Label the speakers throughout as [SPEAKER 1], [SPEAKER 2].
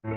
[SPEAKER 1] For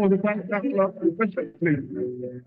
[SPEAKER 1] the contact of the bishop, please.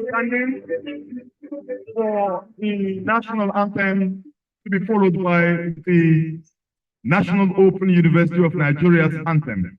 [SPEAKER 1] Standing for the national anthem to be followed by the National Open University of Nigeria's anthem.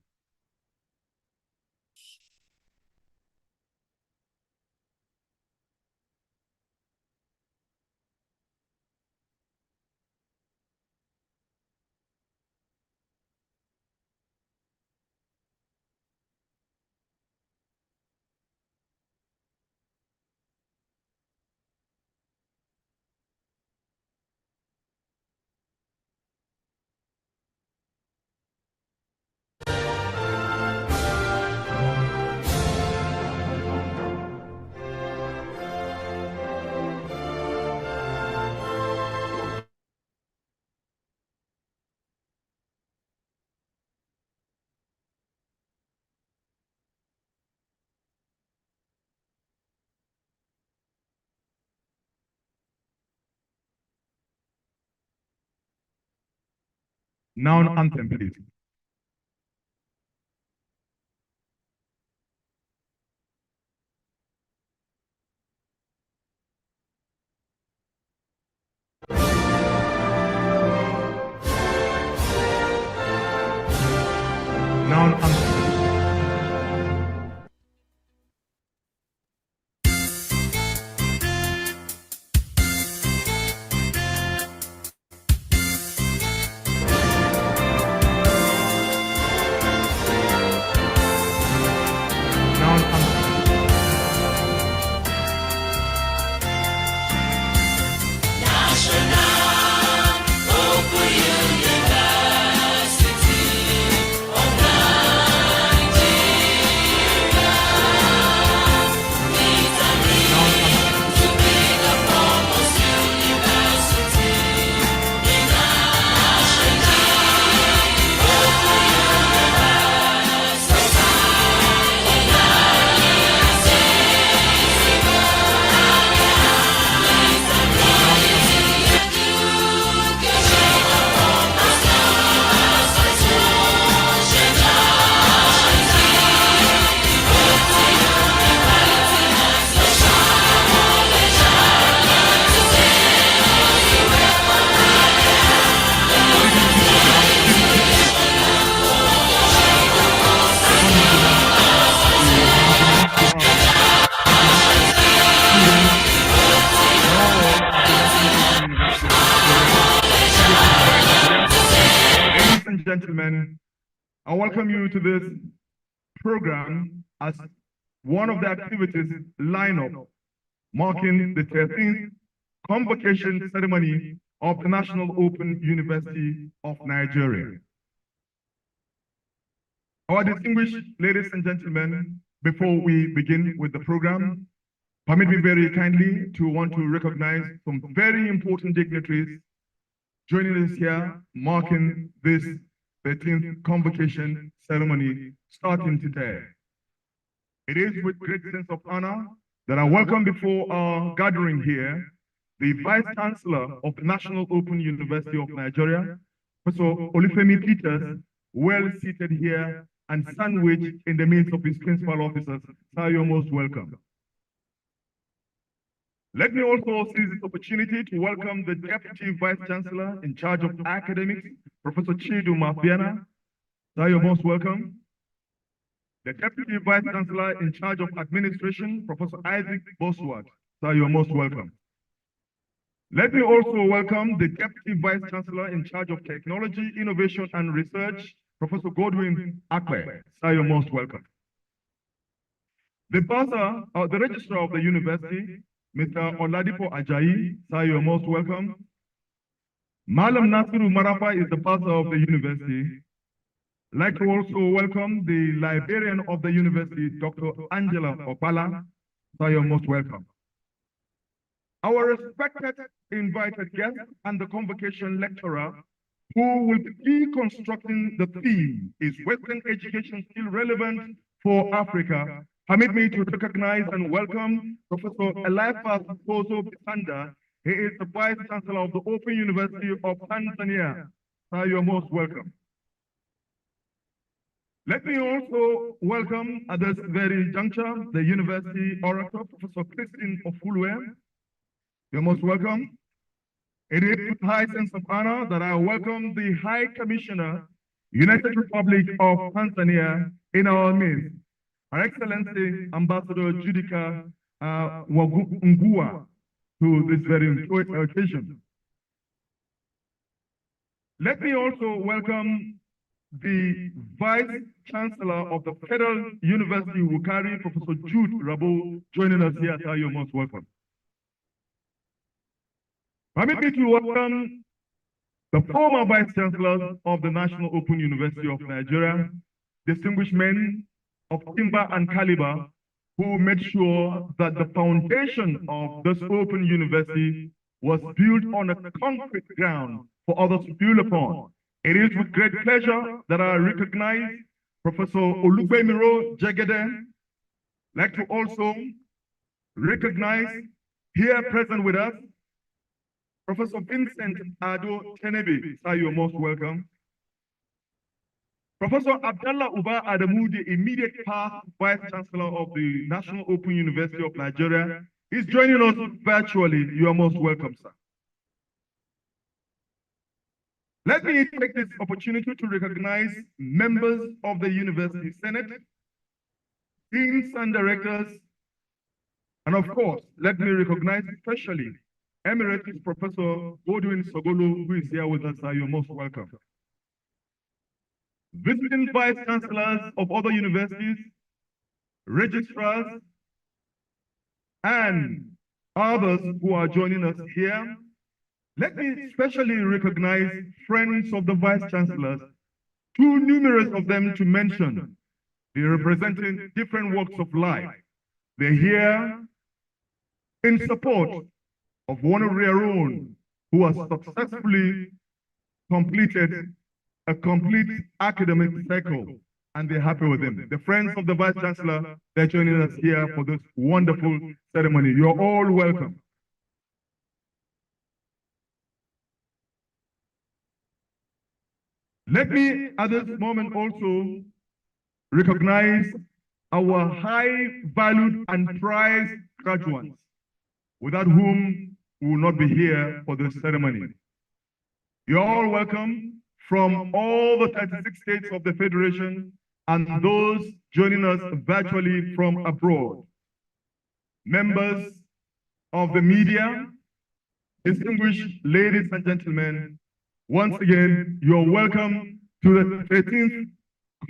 [SPEAKER 1] Noun anthem, please. Noun anthem. gentlemen, I welcome you to this program as one of the activities lineup marking the 13th Convocation ceremony of the National Open University of Nigeria. Our distinguished ladies and gentlemen, before we begin with the program, permit me very kindly to want to recognize some very important dignitaries joining us here, marking this 13th Convocation ceremony starting today. It is with great sense of honor that I welcome before our gathering here the Vice Chancellor of the National Open University of Nigeria, Professor Olufemi Peters, well seated here and sandwiched in the midst of his principal officers. Sir, you're most welcome. Let me also seize this opportunity to welcome the Deputy Vice Chancellor in charge of academics, Professor Chidu Mafiana. Sir, you're most welcome. The Deputy Vice Chancellor in charge of administration, Professor Isaac Bosworth. Sir, you're most welcome. Let me also welcome the Deputy Vice Chancellor in charge of technology, innovation, and research, Professor Godwin Akpe. Sir, you're most welcome. The bursar, the registrar of the university, Mr. Oladipo Ajayi. Sir, you're most welcome. Malam Nasiru Marafa is the bursar of the university. I'd like to also welcome the librarian of the university, Dr. Angela Opala. Sir, you're most welcome. Our respected invited guest and the convocation lecturer who will be deconstructing the theme, is Western education still relevant for Africa? Permit me to recognize and welcome Professor Eliphas Bozo Bisanda. He is the Vice Chancellor of the Open University of Tanzania. Sir, you're most welcome. Let me also welcome at this very juncture the University Orator, Professor Christine Ofulwe. You're most welcome. It is with high sense of honor that I welcome the High Commissioner, United Republic of Tanzania, in our midst, Her Excellency Ambassador Judica Ngua, to this very occasion. Let me also welcome the Vice Chancellor of the Federal University Wukari, Professor Jude Rabo, joining us here. Sir, you're most welcome. Permit me to welcome the former Vice Chancellors of the National Open University of Nigeria, distinguished men of timber and caliber, who made sure that the foundation of this open university was built on a concrete ground for others to build upon. It is with great pleasure that I recognize Professor Olubemiro Jegede. I'd like to also recognize here present with us Professor Vincent Ado Tenebi. Sir, you're most welcome. Professor Abdallah Uba Adamu, the immediate past Vice Chancellor of the National Open University of Nigeria, is joining us virtually. You are most welcome, sir. Let me take this opportunity to recognize members of the University Senate, deans and directors, and of course, let me recognize especially Emeritus Professor Godwin Sogolo, who is here with us. Sir, you're most welcome. Visiting Vice Chancellors of other universities, registrars, and others who are joining us here. Let me especially recognize friends of the Vice Chancellors, too numerous of them to mention. They're representing different walks of life. They're here in support of one of their own who has successfully completed a complete academic cycle, and they're happy with them. The friends of the Vice Chancellor, they're joining us here for this wonderful ceremony. You're all welcome. Let me at this moment also recognize our high valued and prized graduates, without whom we will not be here for this ceremony. You're all welcome from all the 36 states of the Federation and those joining us virtually from abroad. Members of the media, distinguished ladies and gentlemen, once again, you're welcome to the 13th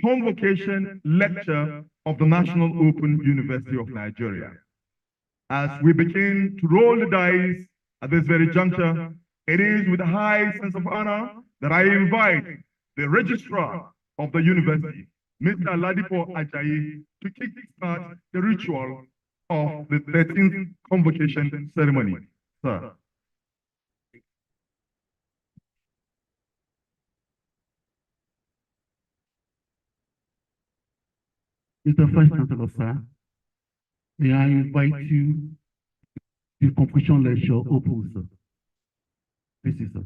[SPEAKER 1] Convocation Lecture of the National Open University of Nigeria. As we begin to roll the dice at this very juncture, it is with a high sense of honor that I invite the Registrar of the University, Mr. Ladipo Ajayi, to kick-start the ritual of the 13th Convocation ceremony. Sir.
[SPEAKER 2] Mr. Vice Chancellor, sir, may I invite you to the Convocation lecture open, sir. Please, sir.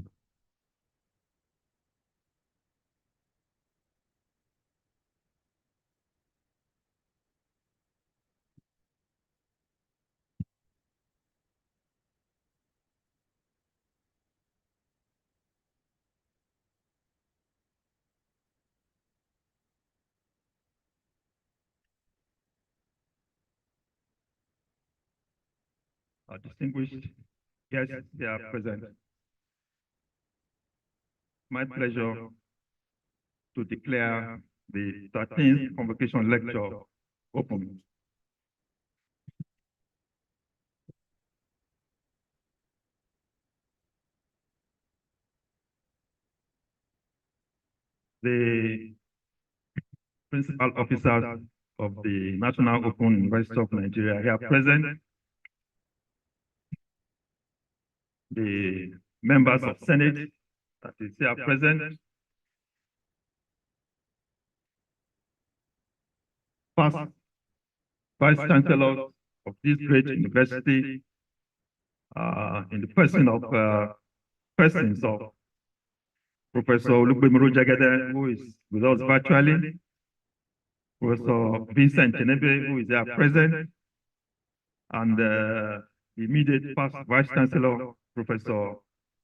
[SPEAKER 3] Distinguished guests here present. My pleasure to declare the 13th Convocation Lecture open. The principal officers of the National Open University of Nigeria here present, the members of Senate that is here present, past Vice Chancellors of this great university, in the person of persons of Professor Olugbemiru Jagede, who is with us virtually, Professor Vincent Chenebe, who is here present, and the immediate past Vice Chancellor, Professor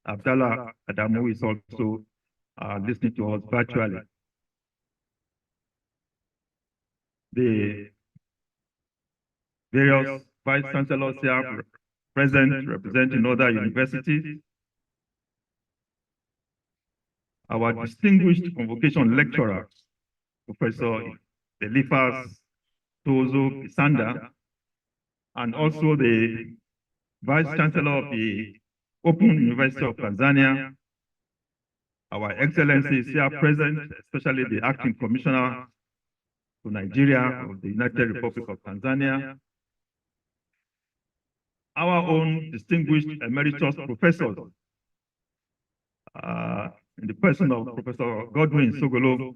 [SPEAKER 3] Abdallah Adamu, who is also listening to us virtually. The various Vice Chancellors here present representing other universities, our distinguished Convocation lecturer, Professor Elifas Tozo Kisanda, and also the Vice Chancellor of the Open University of Tanzania, our excellencies here present, especially the Acting Commissioner to Nigeria of the United Republic of Tanzania, our own distinguished emeritus professors, in the person of Professor Godwin Sogolo,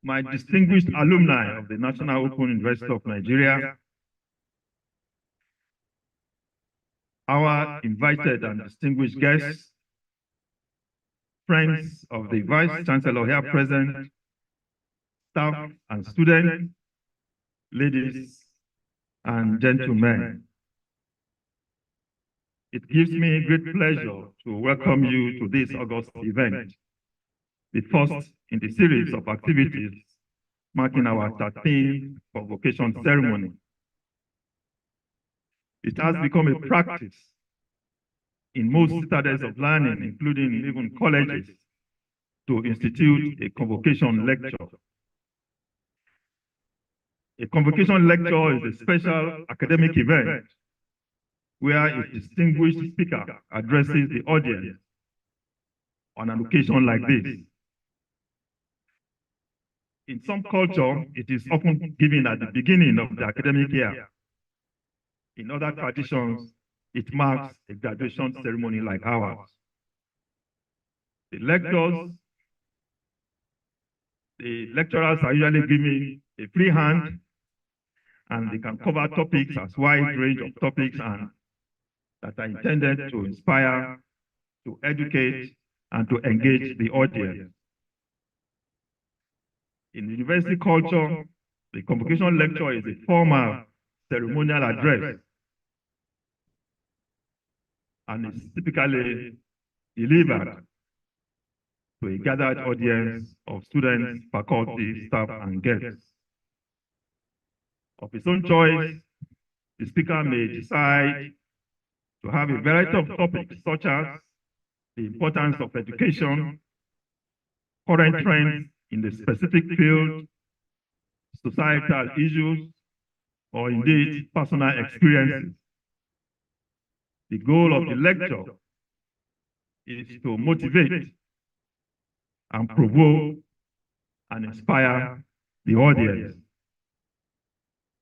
[SPEAKER 3] my distinguished alumni of the National Open University of Nigeria, our invited and distinguished guests, friends of the Vice Chancellor here present, staff and students, ladies and gentlemen. It gives me great pleasure to welcome you to this August event, the first in the series of activities marking our 13th Convocation ceremony. It has become a practice in most citadels of learning, including even colleges, to institute a Convocation lecture. A Convocation lecture is a special academic event where a distinguished speaker addresses the audience on an occasion like this. In some culture, it is often given at the beginning of the academic year. In other traditions, it marks a graduation ceremony like ours. The lecturers are usually given a free hand, and they can cover topics as wide range of topics and that are intended to inspire, to educate, and to engage the audience. In university culture, the Convocation lecture is a formal ceremonial address and is typically delivered to a gathered audience of students, faculty, staff, and guests. Of his own choice, the speaker may decide to have a variety of topics such as the importance of education, current trends in the specific field, societal issues, or indeed personal experiences. The goal of the lecture is to motivate and provoke and inspire the audience.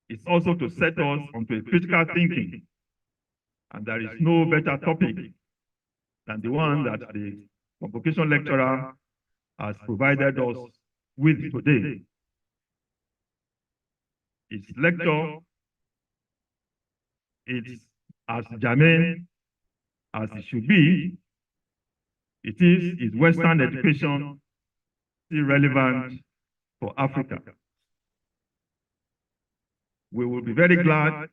[SPEAKER 3] It's also to set us onto a critical thinking, and there is no better topic than the one that the convocation lecturer has provided us with today. His lecture is as germane as it should be. It is Western education still relevant for Africa? We will be very glad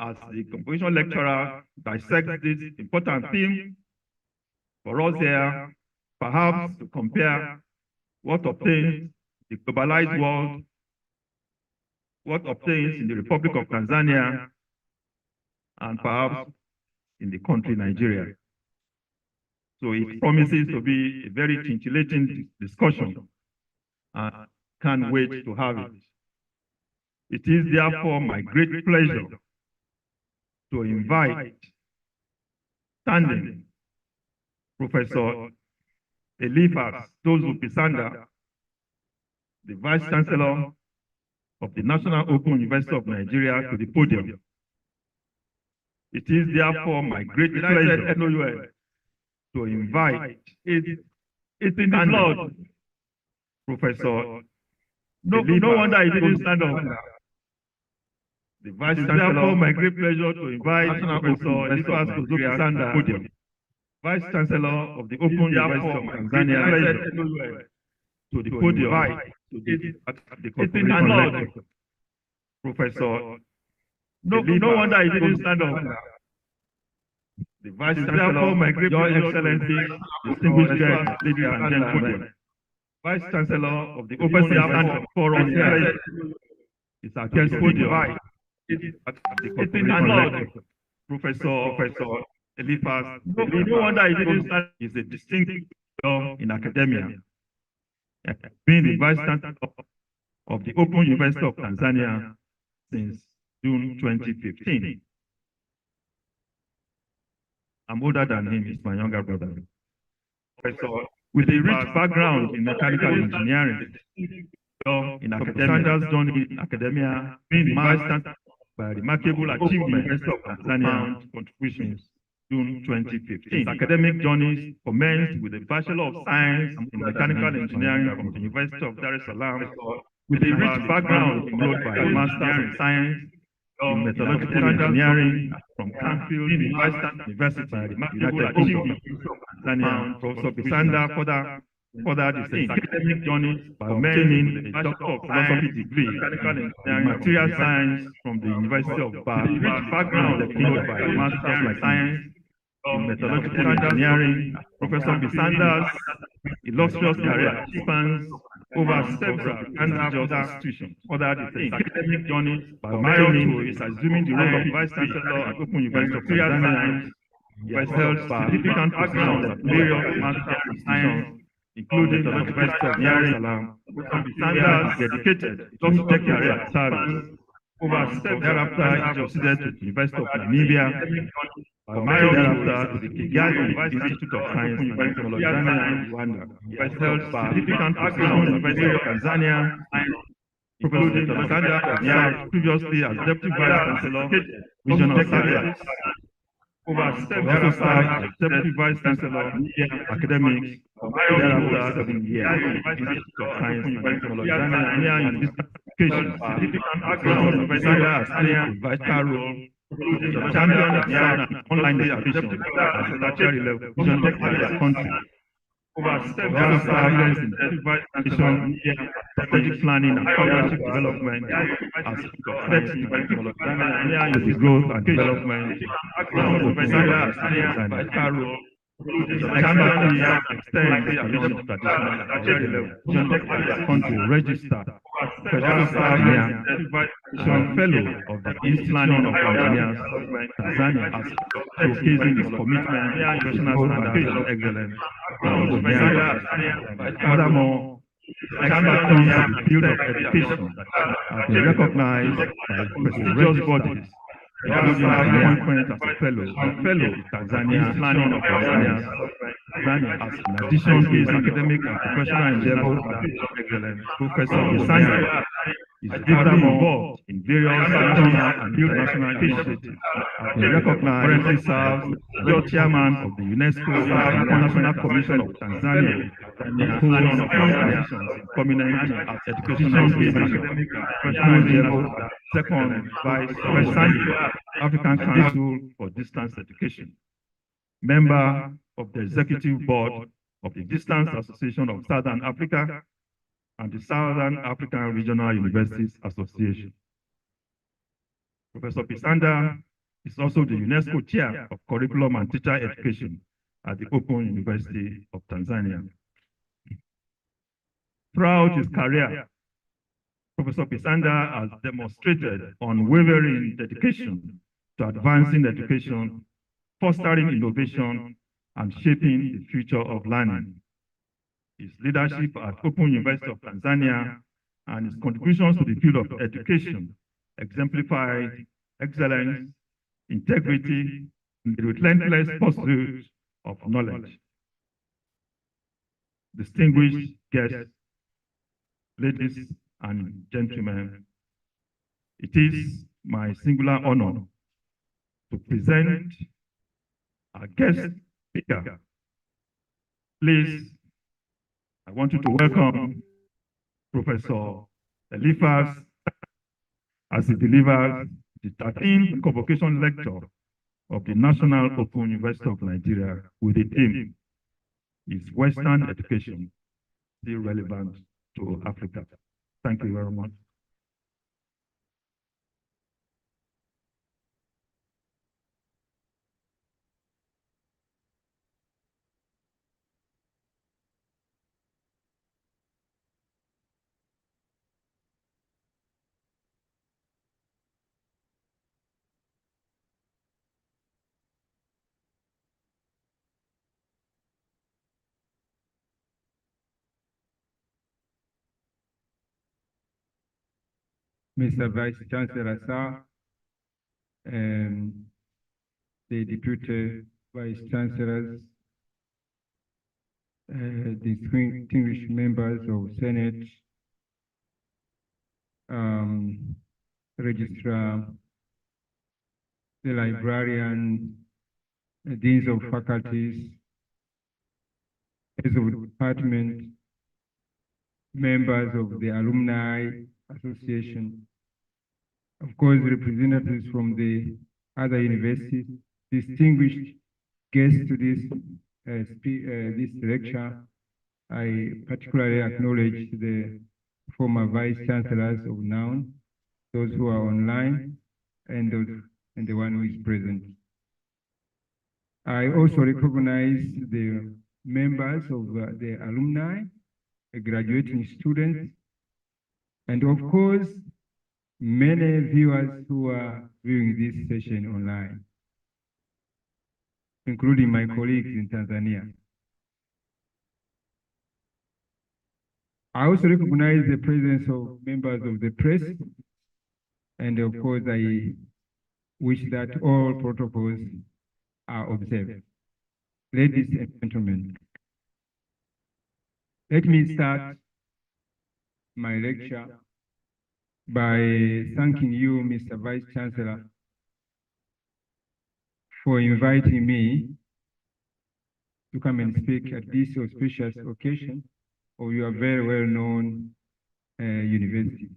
[SPEAKER 3] as the convocation lecturer dissects this important theme for us here, perhaps to compare what obtains the globalized world, what obtains in the Republic of Tanzania, and perhaps in the country Nigeria. So it promises to be a very scintillating discussion, and can't wait to have it. It is therefore my great pleasure to invite standing Professor Eliphas Tozu-Pisanda, the Vice Chancellor of the National Open University of Nigeria, to the podium. It is therefore my great pleasure to invite it's in the blood, Professor. No wonder he didn't stand up. The Vice Chancellor. Therefore, my great pleasure to invite Professor Eliphas Tozu-Pisanda, Vice Chancellor of the Open University of Tanzania, to the podium. It's in the blood, Professor. No wonder he didn't stand up. The Vice Chancellor, my great Excellency, distinguished guests, ladies and gentlemen, Vice Chancellor of the Open University Forum is at the podium. It's in the blood, Professor Eliphas. No wonder he didn't stand. Is a distinct figure in academia, being the Vice Chancellor of the Open University of Tanzania since June 2015. I'm older than him, he's my younger brother. Professor, with a rich background in mechanical engineering, in academia, journey in academia, being mastered by remarkable achievements of Tanzania contributions, June 2015. His academic journeys commenced with a Bachelor of Science in Mechanical Engineering from the University of Dar es Salaam, with a rich background followed by a Master of Science in Metallurgical Engineering from Canfield University, United Kingdom. Professor Pisanda furthered his academic journey by obtaining a Doctor of Philosophy degree in Material Science from the University of Bath, with a background followed by a Master of Science in Metallurgical Engineering. Professor Pisanda's illustrious career spans over several prestigious institutions. Furthered his academic journey by obtaining is assuming the role of Vice Chancellor at Open University of Tanzania. He has held significant positions at various Master of Science, including the University of Dar es Salaam. Pisanda is dedicated to his career service. Over several thereafter, he proceeded to the University of Namibia. Thereafter, to the Kigali Institute of Science and Technology in Rwanda. He has held significant positions at the University of Tanzania, including the Tanzania previously as Deputy Vice Chancellor, Regional Service. Over several as Deputy Vice Chancellor, Academics, thereafter the Institute of Science and Technology in Education. Pisanda has played a vital role the champion of the online education at the tertiary level of the country. Over several experience in education, strategic planning and partnership development as effective technology the growth and development. Pisanda has played a vital role the expertise extends beyond traditional tertiary level of the country register Professor Tanzania, fellow of the East London of Engineers, Tanzania, as showcasing his commitment to professional standards and excellence. Furthermore, expertise in the field of education have been recognized by prestigious bodies, including his appointment as a fellow in Tanzania, London of Engineers, Tanzania, as in addition to his academic and professional endeavors of excellence. Professor Pisanda is furthermore involved in various national and international initiatives. He currently serves as the chairman of the UNESCO International Commission of Tanzania, and holds positions in prominent educational academic and professional endeavors. Second Vice President, African Council for Distance Education, member of the Executive Board of the Distance Association of Southern Africa and the Southern African Regional Universities Association. Professor Pisanda is also the UNESCO Chair of Curriculum and Teacher Education at the Open University of Tanzania. Throughout his career, Professor Pisanda has demonstrated unwavering dedication to advancing education, fostering innovation, and shaping the future of learning. His leadership at Open University of Tanzania and his contributions to the field of education exemplify excellence, integrity, and the relentless pursuit of knowledge. Distinguished guests, ladies and gentlemen, it is my singular honor to present our guest speaker. Please, I want you to welcome Professor Eliphas as he delivers the 13th Convocation Lecture of the National Open University of Nigeria with the theme, "Is Western Education Still Relevant to Africa?" Thank you very much.
[SPEAKER 4] Mr. Vice Chancellor, sir, the Deputy Vice Chancellors, distinguished members of Senate, Registrar, the librarian, deans of faculties, heads of department, members of the Alumni Association, of course, representatives from the other universities, distinguished guests to this lecture. I particularly acknowledge the former vice chancellors of NOUN, those who are online, and the one who is present. I also recognize the members of the alumni, the graduating students, and of course, many viewers who are viewing this session online, including my colleagues in Tanzania. I also recognize the presence of members of the press, and of course, I wish that all protocols are observed. Ladies and gentlemen, let me start my lecture by thanking you, Mr. Vice Chancellor, for inviting me to come and speak at this auspicious occasion of your very well-known university.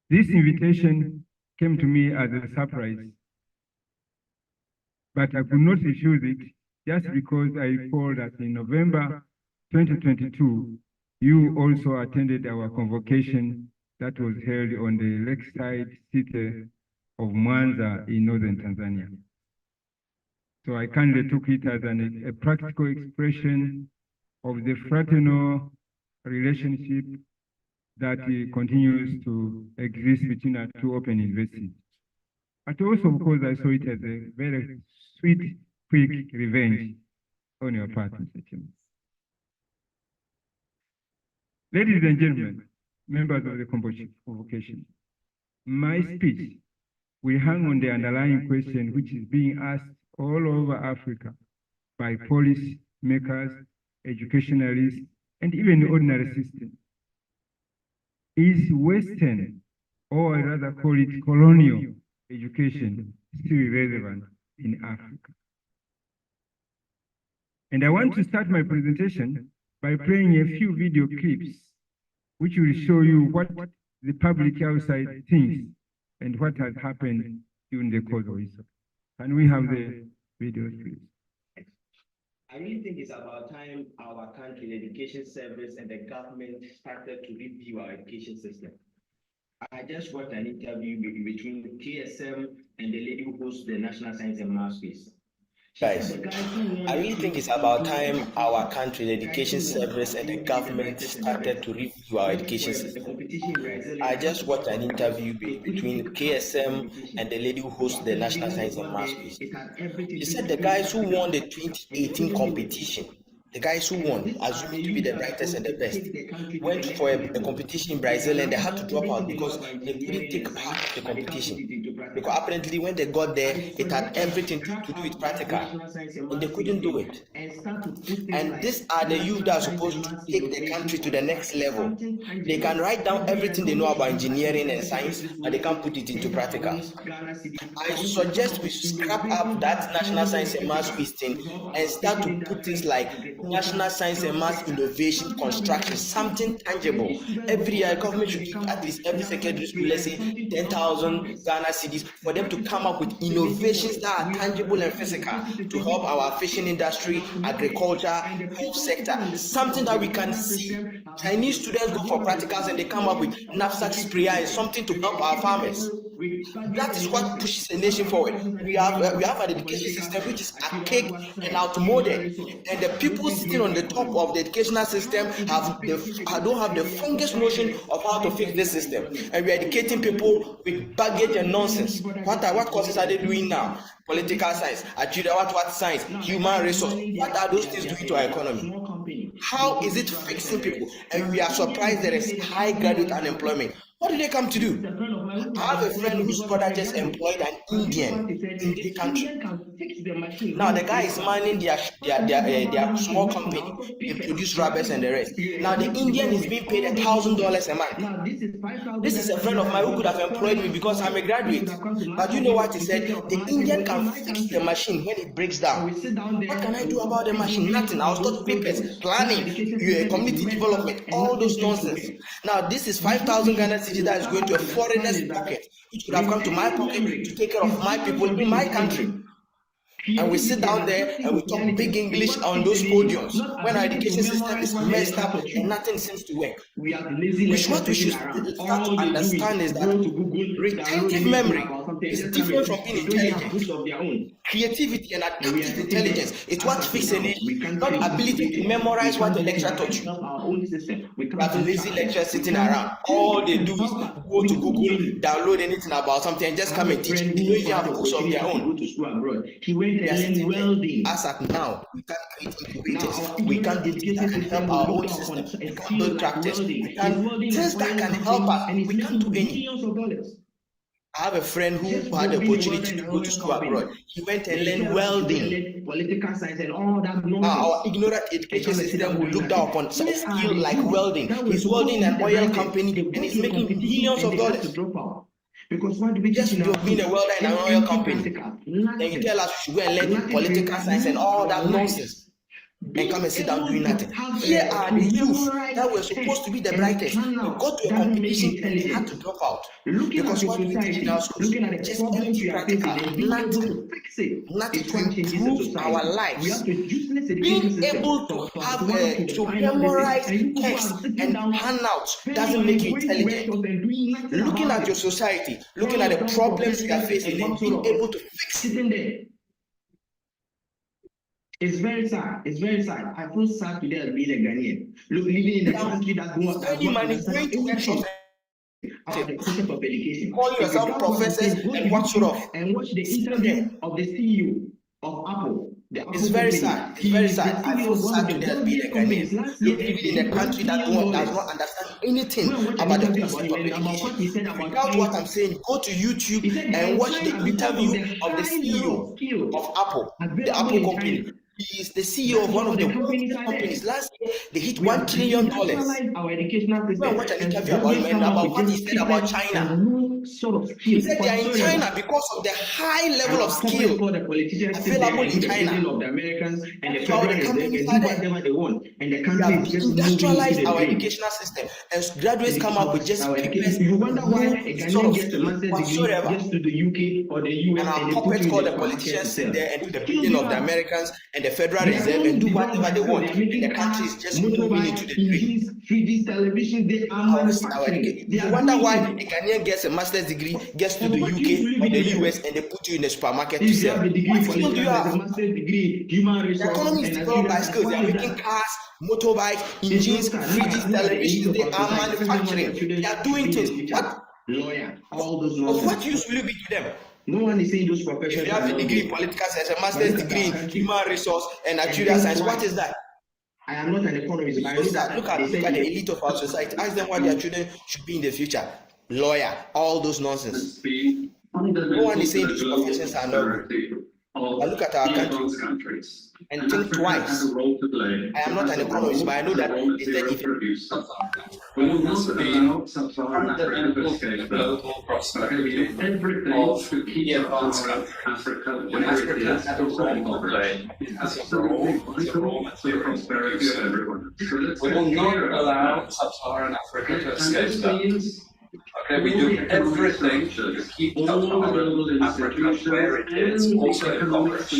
[SPEAKER 4] This invitation came to me as a surprise, but I could not refuse it just because I recall that in November 2022, you also attended our convocation that was held on the lakeside city of Mwanza in northern Tanzania. So I kindly took it as a practical expression of the fraternal relationship that continues to exist between our two open universities. But also, of course, I saw it as a very sweet, quick revenge on your part, Mr. Chairman. Ladies and gentlemen, members of the Convocation, my speech will hang on the underlying question which is being asked all over Africa by policy makers, educationalists, and even the ordinary system. Is Western, or I rather call it colonial, education still relevant in Africa? And I want to start my presentation by playing a few video clips which will show you what the public outside thinks and what has happened during the course of it. Can we have the videos, please?
[SPEAKER 5] I really think it's about time our country, the education service, and the government started to review our education system. I just watched an interview between KSM and the lady who hosts the National Science and Maths Quiz.
[SPEAKER 6] Guys, I really think it's about time our country, the education service, and the government started to review our education system. I just watched an interview between KSM and the lady who hosts the National Science and Maths Quiz. She said the guys who won the 2018 competition, the guys who won, assumed to be the brightest and the best, went for a competition in Brazil and they had to drop out because they couldn't take part of the competition. Because apparently when they got there, it had everything to do with practical, and they couldn't do it. And these are the youth that are supposed to take the country to the next level. They can write down everything they know about engineering and science, but they can't put it into practicals. I suggest we scrap up that National Science and Maths Quiz thing and start to put things like National Science and Maths Innovation Construction, something tangible. Every year, government should give at least every secondary school, let's say 10,000 Ghana cedis for them to come up with innovations that are tangible and physical to help our fishing industry, agriculture, health sector, something that we can see. Chinese students go for practicals and they come up with knapsack sprayer and something to help our farmers. That is what pushes a nation forward. We have an education system which is archaic and outmoded, and the people sitting on the top of the educational system don't have the fungus notion of how to fix this system. And we are educating people with baggage and nonsense. What courses are they doing now? Political science, what science, human resource. What are those things doing to our economy? How is it fixing people? And we are surprised there is high graduate unemployment. What do they come to do? I have a friend whose brother just employed an Indian in the country. Now the guy is manning their small company. They produce rubbers and the rest. Now the Indian is being paid $1,000 a month. This is a friend of mine who could have employed me because I'm a graduate. But you know what he said? The Indian can fix the machine when it breaks down. What can I do about the machine? Nothing. I'll start papers, planning, community development, all those nonsense. Now this is 5,000 Ghana cedis that is going to a foreigner's pocket, which could have come to my pocket to take care of my people in my country. And we sit down there and we talk big English on those podiums when our education system is messed up and nothing seems to work. What we should start to understand is that retentive memory is different from being intelligent. Creativity and adaptive intelligence is what fixes a nation, not ability to memorize what the lecturer taught you. We have lazy lecturers sitting around. All they do is go to Google, download anything about something, and just come and teach. They don't even have books of their own. They are sitting there. As at now, we can't create incubators. We can't do things that can help our own system. We can't build tractors. We can't things that can help us. We can't do any. I have a friend who had the opportunity to go to school abroad. He went and learned welding. Political science and all that. Our ignorant education system will look down upon a skill like welding. He's welding an oil company and he's making millions of dollars. Because what do we just being a welder in an oil company? Then you tell us we should go and learn political science and all that nonsense. And come and sit down doing nothing. Here are the youth that were supposed to be the brightest. They got to a competition and they had to drop out. Because what we teach in our schools, just empty practical, nothing to improve our lives. Being able to have to memorize text and handouts doesn't make you intelligent. Looking at your society, looking at the problems we are facing, and being able to fix it.
[SPEAKER 5] It's very sad. It's very sad. I feel sad today as being a Ghanaian. Look, living in a country that does not
[SPEAKER 6] Spending money
[SPEAKER 5] understand
[SPEAKER 6] going to workshops
[SPEAKER 5] about the concept of education.
[SPEAKER 6] calling
[SPEAKER 5] If you
[SPEAKER 6] yourself
[SPEAKER 5] don't want to
[SPEAKER 6] professors
[SPEAKER 5] say, go to
[SPEAKER 6] and what sort
[SPEAKER 5] YouTube
[SPEAKER 6] of
[SPEAKER 5] and watch the interview of the CEO of Apple. The Apple
[SPEAKER 6] it's very
[SPEAKER 5] company.
[SPEAKER 6] sad. It's
[SPEAKER 5] He
[SPEAKER 6] very
[SPEAKER 5] is the
[SPEAKER 6] sad. I
[SPEAKER 5] CEO
[SPEAKER 6] feel
[SPEAKER 5] of one
[SPEAKER 6] sad
[SPEAKER 5] of the
[SPEAKER 6] today as being a
[SPEAKER 5] wealthiest companies.
[SPEAKER 6] Ghanaian.
[SPEAKER 5] Last year,
[SPEAKER 6] Living in a country that does not understand anything
[SPEAKER 5] Go and watch an
[SPEAKER 6] about the
[SPEAKER 5] interview about
[SPEAKER 6] concept
[SPEAKER 5] him
[SPEAKER 6] of
[SPEAKER 5] and about what
[SPEAKER 6] education.
[SPEAKER 5] he said
[SPEAKER 6] If you
[SPEAKER 5] about
[SPEAKER 6] doubt what
[SPEAKER 5] China.
[SPEAKER 6] I'm saying, go to YouTube
[SPEAKER 5] He said
[SPEAKER 6] and
[SPEAKER 5] in
[SPEAKER 6] watch the
[SPEAKER 5] China, because of
[SPEAKER 6] interview
[SPEAKER 5] the
[SPEAKER 6] of the
[SPEAKER 5] high level
[SPEAKER 6] CEO
[SPEAKER 5] of skills
[SPEAKER 6] of Apple, the
[SPEAKER 5] available
[SPEAKER 6] Apple
[SPEAKER 5] in
[SPEAKER 6] company.
[SPEAKER 5] China,
[SPEAKER 6] He is the CEO
[SPEAKER 5] that
[SPEAKER 6] of
[SPEAKER 5] is
[SPEAKER 6] one
[SPEAKER 5] why
[SPEAKER 6] of
[SPEAKER 5] the
[SPEAKER 6] the
[SPEAKER 5] companies
[SPEAKER 6] wealthiest
[SPEAKER 5] are
[SPEAKER 6] companies.
[SPEAKER 5] there.
[SPEAKER 6] Last year, they hit
[SPEAKER 5] We
[SPEAKER 6] $1
[SPEAKER 5] have
[SPEAKER 6] trillion.
[SPEAKER 5] industrialized our educational
[SPEAKER 6] Go and
[SPEAKER 5] system,
[SPEAKER 6] watch an
[SPEAKER 5] and
[SPEAKER 6] interview about him
[SPEAKER 5] graduates
[SPEAKER 6] and
[SPEAKER 5] come out
[SPEAKER 6] about
[SPEAKER 5] with
[SPEAKER 6] what he
[SPEAKER 5] just
[SPEAKER 6] said about
[SPEAKER 5] tickets
[SPEAKER 6] China.
[SPEAKER 5] and no sort of
[SPEAKER 6] He
[SPEAKER 5] skill
[SPEAKER 6] said they are in
[SPEAKER 5] whatsoever.
[SPEAKER 6] China because of the high level of
[SPEAKER 5] Our corporate
[SPEAKER 6] skill
[SPEAKER 5] call the politicians sit there
[SPEAKER 6] available
[SPEAKER 5] and do
[SPEAKER 6] in
[SPEAKER 5] the bidding
[SPEAKER 6] China.
[SPEAKER 5] of the Americans and the
[SPEAKER 6] That is why
[SPEAKER 5] Federal
[SPEAKER 6] the
[SPEAKER 5] Reserve
[SPEAKER 6] companies
[SPEAKER 5] and
[SPEAKER 6] are
[SPEAKER 5] do
[SPEAKER 6] there.
[SPEAKER 5] whatever they want, and the
[SPEAKER 6] We
[SPEAKER 5] country
[SPEAKER 6] have
[SPEAKER 5] is just moving into
[SPEAKER 6] industrialized
[SPEAKER 5] the
[SPEAKER 6] our
[SPEAKER 5] drain.
[SPEAKER 6] educational system, and graduates come out with just
[SPEAKER 5] Our
[SPEAKER 6] papers,
[SPEAKER 5] education. You wonder why
[SPEAKER 6] no
[SPEAKER 5] a
[SPEAKER 6] sort
[SPEAKER 5] Ghanaian
[SPEAKER 6] of
[SPEAKER 5] gets a
[SPEAKER 6] skill
[SPEAKER 5] master's degree,
[SPEAKER 6] whatsoever.
[SPEAKER 5] gets to the UK or the US,
[SPEAKER 6] And our
[SPEAKER 5] and they put
[SPEAKER 6] corporates
[SPEAKER 5] you
[SPEAKER 6] call
[SPEAKER 5] in
[SPEAKER 6] the
[SPEAKER 5] the supermarket
[SPEAKER 6] politicians
[SPEAKER 5] to
[SPEAKER 6] sit
[SPEAKER 5] sell.
[SPEAKER 6] there and do
[SPEAKER 5] What
[SPEAKER 6] the
[SPEAKER 5] skills
[SPEAKER 6] bidding
[SPEAKER 5] do you
[SPEAKER 6] of the
[SPEAKER 5] have?
[SPEAKER 6] Americans and the Federal
[SPEAKER 5] They are
[SPEAKER 6] Reserve
[SPEAKER 5] going
[SPEAKER 6] and do
[SPEAKER 5] to
[SPEAKER 6] whatever they
[SPEAKER 5] they
[SPEAKER 6] want,
[SPEAKER 5] are
[SPEAKER 6] and
[SPEAKER 5] making
[SPEAKER 6] the country
[SPEAKER 5] cars,
[SPEAKER 6] is just moving into
[SPEAKER 5] motorbikes,
[SPEAKER 6] the drain.
[SPEAKER 5] TVs, 3D television. They are
[SPEAKER 6] Our
[SPEAKER 5] manufacturing. They
[SPEAKER 6] you
[SPEAKER 5] are
[SPEAKER 6] wonder
[SPEAKER 5] doing
[SPEAKER 6] why
[SPEAKER 5] it.
[SPEAKER 6] a Ghanaian gets a master's degree, gets to
[SPEAKER 5] And
[SPEAKER 6] the
[SPEAKER 5] what use will
[SPEAKER 6] UK
[SPEAKER 5] you
[SPEAKER 6] or
[SPEAKER 5] be
[SPEAKER 6] the
[SPEAKER 5] to them?
[SPEAKER 6] US, and they put you in the supermarket to
[SPEAKER 5] If you
[SPEAKER 6] sell.
[SPEAKER 5] have a degree
[SPEAKER 6] What
[SPEAKER 5] in
[SPEAKER 6] skill do
[SPEAKER 5] political
[SPEAKER 6] you
[SPEAKER 5] science, a
[SPEAKER 6] have?
[SPEAKER 5] master's degree in human
[SPEAKER 6] The
[SPEAKER 5] resource,
[SPEAKER 6] economy is
[SPEAKER 5] and
[SPEAKER 6] developed
[SPEAKER 5] Nigerian
[SPEAKER 6] by
[SPEAKER 5] science,
[SPEAKER 6] skills. They
[SPEAKER 5] what
[SPEAKER 6] are
[SPEAKER 5] is
[SPEAKER 6] making
[SPEAKER 5] that?
[SPEAKER 6] cars, motorbikes,
[SPEAKER 5] It's not
[SPEAKER 6] engines,
[SPEAKER 5] sad.
[SPEAKER 6] fridges,
[SPEAKER 5] Look at the elite
[SPEAKER 6] televisions.
[SPEAKER 5] of
[SPEAKER 6] They
[SPEAKER 5] our
[SPEAKER 6] are
[SPEAKER 5] society. Ask them what their
[SPEAKER 6] manufacturing.
[SPEAKER 5] children
[SPEAKER 6] They are
[SPEAKER 5] should
[SPEAKER 6] doing
[SPEAKER 5] be in the
[SPEAKER 6] things.
[SPEAKER 5] future.
[SPEAKER 6] What
[SPEAKER 5] Lawyer, all those
[SPEAKER 6] of what
[SPEAKER 5] nonsense.
[SPEAKER 6] use will you be to them?
[SPEAKER 5] No one is saying those
[SPEAKER 6] If
[SPEAKER 5] professions
[SPEAKER 6] you
[SPEAKER 5] are
[SPEAKER 6] have a
[SPEAKER 5] not
[SPEAKER 6] degree in
[SPEAKER 5] good.
[SPEAKER 6] political science, a
[SPEAKER 5] But
[SPEAKER 6] master's
[SPEAKER 5] look at
[SPEAKER 6] degree
[SPEAKER 5] our
[SPEAKER 6] in
[SPEAKER 5] country
[SPEAKER 6] human resource and
[SPEAKER 5] and
[SPEAKER 6] actuarial
[SPEAKER 5] think
[SPEAKER 6] science, what is
[SPEAKER 5] twice.
[SPEAKER 6] that?
[SPEAKER 5] I am not an economist, but I
[SPEAKER 6] So
[SPEAKER 5] know
[SPEAKER 6] sad.
[SPEAKER 5] that
[SPEAKER 6] Look
[SPEAKER 5] they
[SPEAKER 6] at the
[SPEAKER 5] said
[SPEAKER 6] elite of our society. Ask them what their children should be in the future. Lawyer, all those nonsense. No one is saying these professions are not good. But look at our country and think twice. I am not an economist, but I know that they said if
[SPEAKER 7] has been fundamental to the global prosperity of the advanced countries. When Africa had a role to play, it has a role as a raw material producer. We will not allow sub-Saharan Africa to escape that. Okay, we do everything to keep sub-Saharan Africa where it is, also impoverished.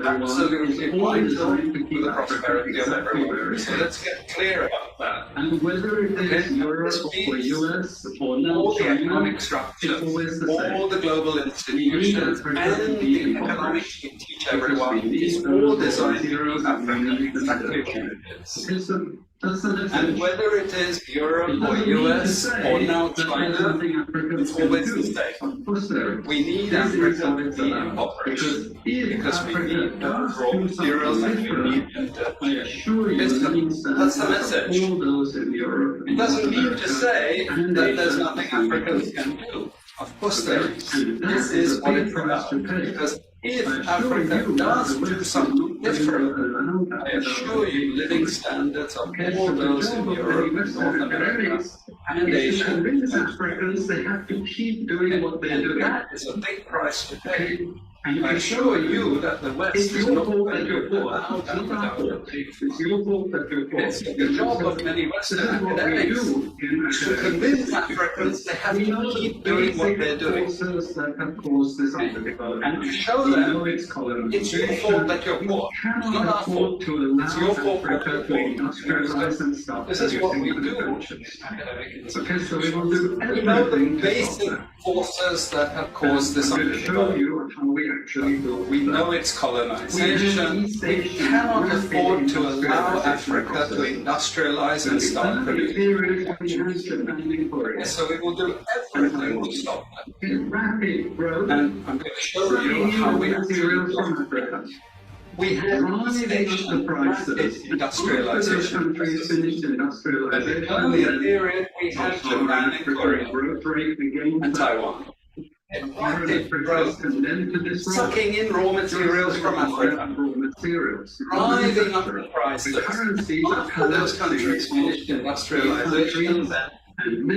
[SPEAKER 7] Absolutely vital to the prosperity of everyone. So let's get clear about that.
[SPEAKER 8] And whether it is Europe or US or
[SPEAKER 7] all the
[SPEAKER 8] China,
[SPEAKER 7] economic structure,
[SPEAKER 8] it's always the same.
[SPEAKER 7] all the global institutions, and the economics we teach everyone is all designed to keep Africa exactly where it is. And whether it is Europe or US or now China, it's always the same. We need Africa to be impoverished because we need those raw materials and we need them to listen. That's the message. It doesn't mean to say that there's nothing Africans can do. Of course there is. This is what it's about. Because if Africa does do something different, I assure you living standards of all those in Europe, North America, and Asia,
[SPEAKER 8] They have to keep doing what they're doing.
[SPEAKER 7] that is a big price to pay. I assure you that the West is not going to allow that without a big It's the job of many Western academics to convince Africans they have to keep doing what they're doing. And to show them it's your fault that you're poor. It's not our fault. It's your fault that you're poor. This is what we do in academic institutions. We know the basic forces that have caused this undevelopment. We know it's colonization. We cannot afford to allow Africa to industrialize and start producing. So we will do everything to stop that. And I'm going to show you how we actually do it. We have stationed rapid industrialization. In the earlier period, we had Japan and Korea and Taiwan. Rapid growth, sucking in raw materials from Africa, driving up the prices. After those countries finished industrialization, then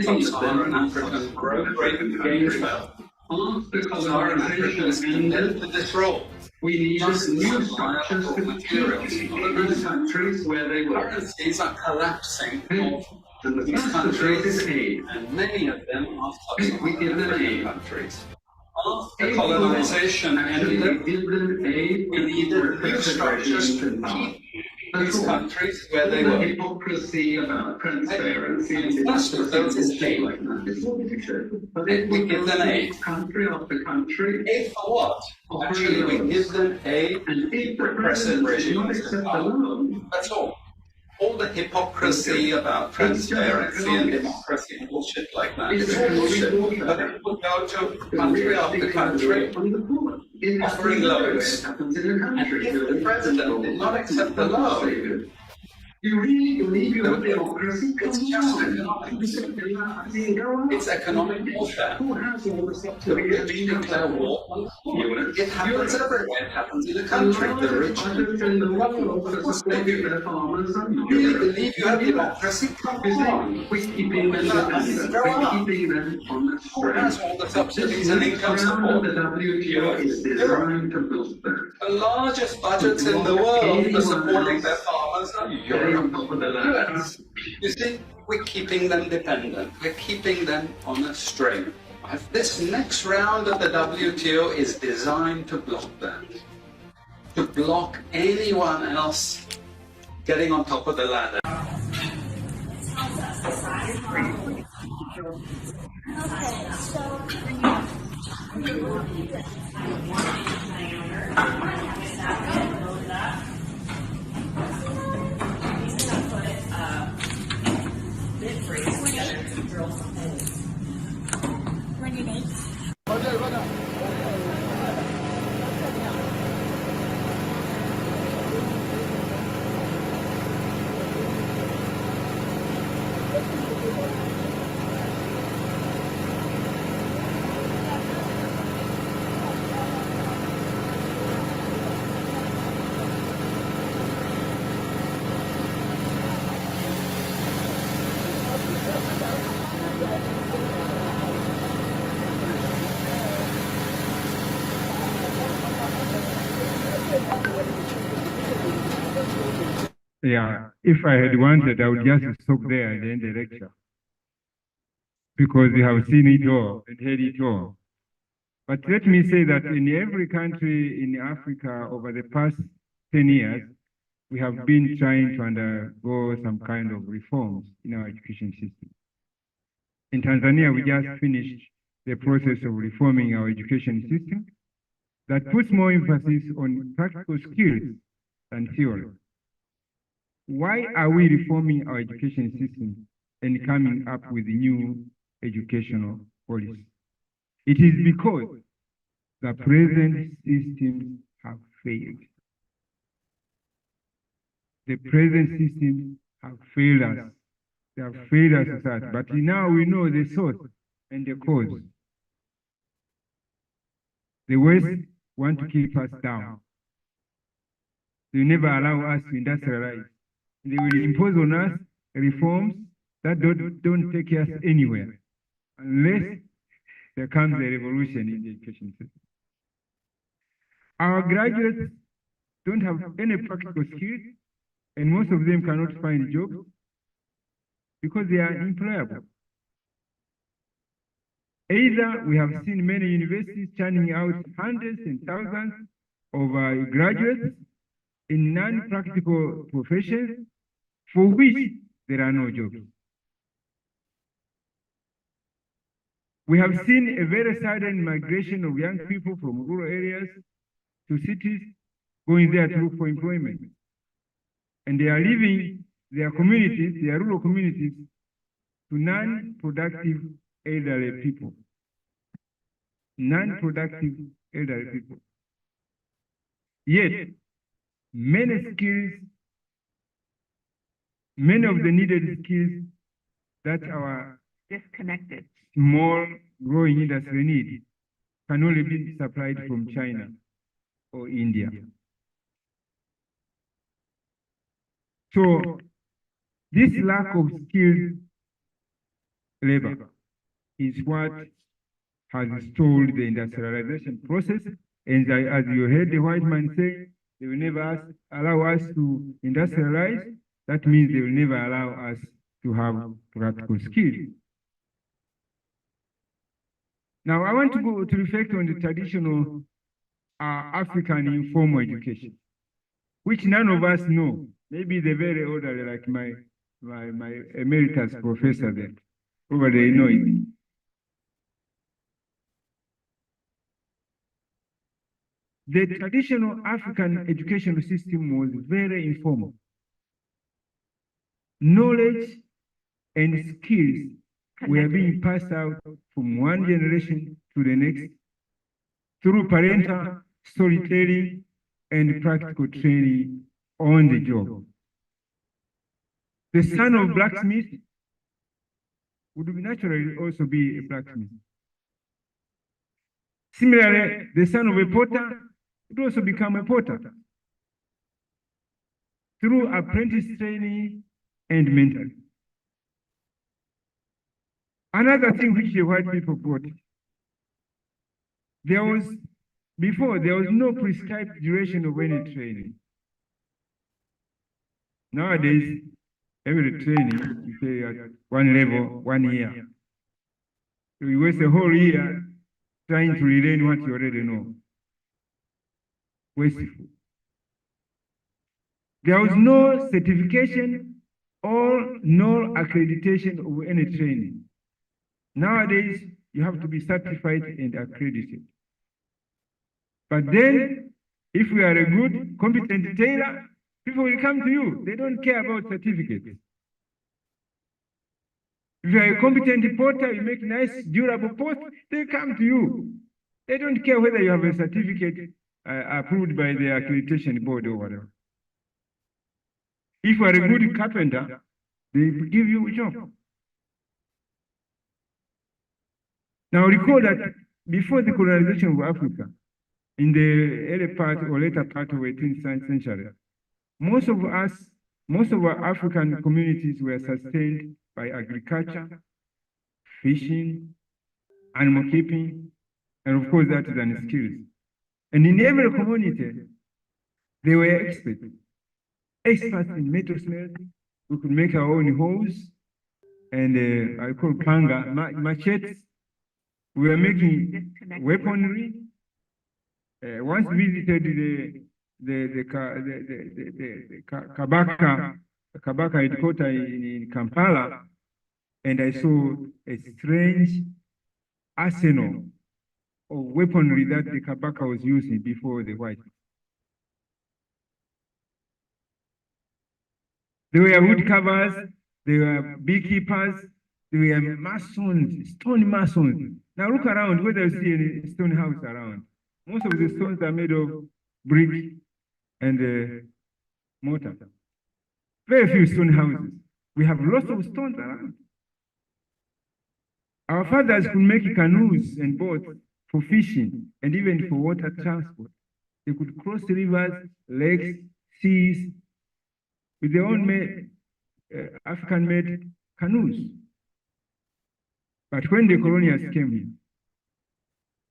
[SPEAKER 7] sub-Saharan African growth rate again fell. Sub-Saharan Africa is condemned to this role.
[SPEAKER 8] We need new structures to materials in countries where they were.
[SPEAKER 7] Currencies are collapsing of these countries, and many of them are sub-Saharan countries. After colonization ended, we needed new structures to keep these countries where they
[SPEAKER 8] the
[SPEAKER 7] were.
[SPEAKER 8] hypocrisy about transparency and
[SPEAKER 7] First of those is
[SPEAKER 8] shit
[SPEAKER 7] aid.
[SPEAKER 8] like that. It's not true. But
[SPEAKER 7] And we give them aid.
[SPEAKER 8] Country after country.
[SPEAKER 7] Aid for what? Actually, we give them aid
[SPEAKER 8] And if the
[SPEAKER 7] repressive
[SPEAKER 8] president does not
[SPEAKER 7] regimes.
[SPEAKER 8] accept the loan,
[SPEAKER 7] That's all. All the hypocrisy about transparency and democracy bullshit like that. It's all bullshit. But it will go to country after country offering loans. And if the president did not accept the loan,
[SPEAKER 8] you really believe you have democracy?
[SPEAKER 7] it's just economics. It's economic warfare.
[SPEAKER 8] Who has all the stuff
[SPEAKER 7] So we declare war on the poor. It happens everywhere. It happens in the country. The rich and the poor. Of course they do. You really believe you have democracy? Come on.
[SPEAKER 8] Keeping them on the
[SPEAKER 7] Who has all the subsidies and income support?
[SPEAKER 8] The WTO is designed to build that.
[SPEAKER 7] The largest budgets in the world for supporting their farmers are Europe. US. You see, we're keeping them dependent. We're keeping them on a string. This next round of the WTO is designed to block that. To block anyone else getting on top of the ladder.
[SPEAKER 4] Yeah, if I had wanted, I would just stop there and end the lecture. Because we have seen it all and heard it all. But let me say that in every country in Africa over the past 10 years, we have been trying to undergo some kind of reforms in our education system. In Tanzania, we just finished the process of reforming our education system that puts more emphasis on practical skills than theory. Why are we reforming our education system and coming up with new educational policy? It is because the present systems have failed. The present systems have failed us. They have failed us as that. But now we know the source and the cause. The West want to keep us down. They never allow us to industrialize. They will impose on us reforms that don't take us anywhere unless there comes a revolution in the education system. Our graduates don't have any practical skills, and most of them cannot find jobs because they are employable. Either we have seen many universities churning out hundreds and thousands of graduates in non-practical professions for which there are no jobs. We have seen a very sudden migration of young people from rural areas to cities, going there to look for employment. And they are leaving their communities, their rural communities, to non-productive elderly people. Non-productive elderly people. Yet, many of the needed skills that our disconnected small growing industry need can only be supplied from China or India. So this lack of skilled labor is what has stalled the industrialization process. And as you heard the white man say, they will never allow us to industrialize. That means they will never allow us to have practical skills. Now, I want to go to reflect on the traditional African informal education, which none of us know maybe the very older, like my emeritus professor there, probably they know it. The traditional African educational system was very informal. Knowledge and skills were being passed out from one generation to the next through parental storytelling and practical training on the job. The son of blacksmith would naturally also be a blacksmith. Similarly, the son of a potter would also become a potter through apprentice training and mentoring. Another thing which the white people brought, before there was no prescribed duration of any training. Nowadays, every training, you say at one level, 1 year. So you waste a whole year trying to relearn what you already know. Wasteful. There was no certification or no accreditation of any training. Nowadays, you have to be certified and accredited. But then, if you are a good, competent tailor, people will come to you. They don't care about certificates. If you are a competent potter, you make nice, durable pots, they come to you. They don't care whether you have a certificate approved by the accreditation board or whatever. If you are a good carpenter, they give you a job. Now recall that before the colonization of Africa, in the early part or later part of the 18th century, most of our African communities were sustained by agriculture, fishing, animal keeping, and of course that is an skills. And in every community, they were experts in metal smelting. We could make our own hoes, and I call panga, machetes. We were making weaponry. Once visited the Kabaka headquarters in Kampala, and I saw a strange arsenal of weaponry that the Kabaka was using before the whites. They were woodcarvers, they were beekeepers, they were masons, stone masons. Now look around, whether you see any stone house around. Most of the stones are made of brick and mortar. Very few stone houses. We have lots of stones around. Our fathers could make canoes and boats for fishing and even for water transport. They could cross rivers, lakes, seas with their own African-made canoes. But when the colonials came here,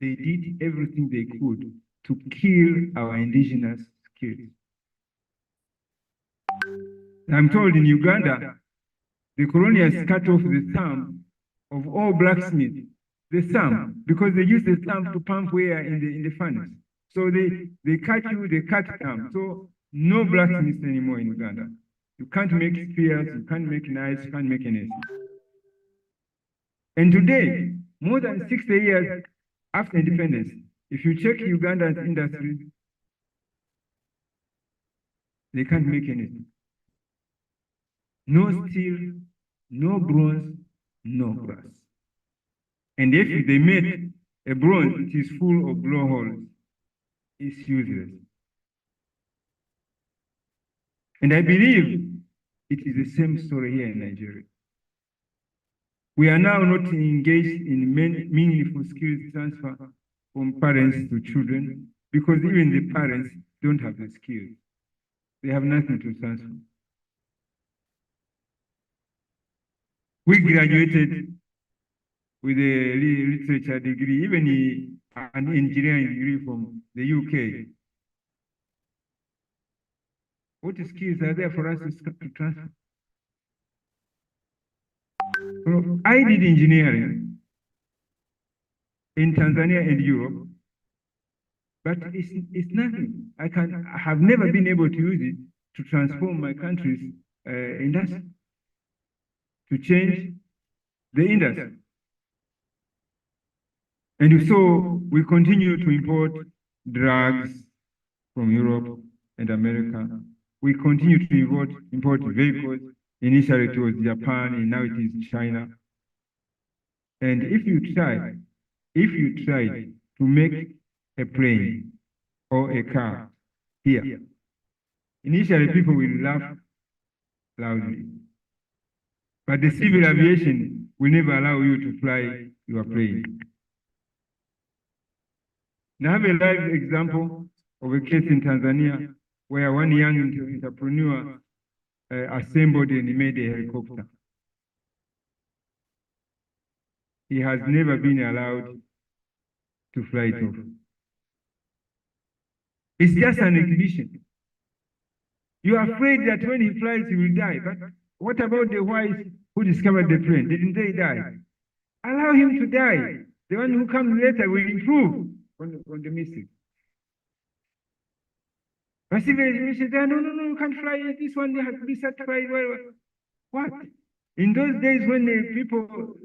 [SPEAKER 4] they did everything they could to kill our indigenous skills. I'm told in Uganda, the colonials cut off the thumb of all blacksmiths, the thumb, because they use the thumb to pump wire in the furnace. So they cut you, they cut thumb. So no blacksmiths anymore in Uganda. You can't make spears, you can't make knives, you can't make anything. And today, more than 60 years after independence, if you check Uganda's industry, they can't make anything. No steel, no bronze, no brass. And if they made a bronze, it is full of blowholes. It's useless. And I believe it is the same story here in Nigeria. We are now not engaged in meaningful skills transfer from parents to children because even the parents don't have the skills. They have nothing to transfer. We graduated with a literature degree, even an engineering degree from the UK. What skills are there for us to transfer? I did engineering in Tanzania and Europe, but it's nothing. I have never been able to use it to transform my country's industry, to change the industry. And so we continue to import drugs from Europe and America. We continue to import vehicles. Initially it was Japan, and now it is China. And if you try to make a plane or a car here, initially people will laugh loudly. But the civil aviation will never allow you to fly your plane. Now I have a live example of a case in Tanzania where one young entrepreneur assembled and made a helicopter. He has never been allowed to fly it off. It's just an exhibition. You are afraid that when he flies, he will die. But what about the whites who discovered the plane? Didn't they die? Allow him to die. The one who comes later will improve on the mistake. But civil aviation says, no, you can't fly it. This one has to be certified. What? In those days when the people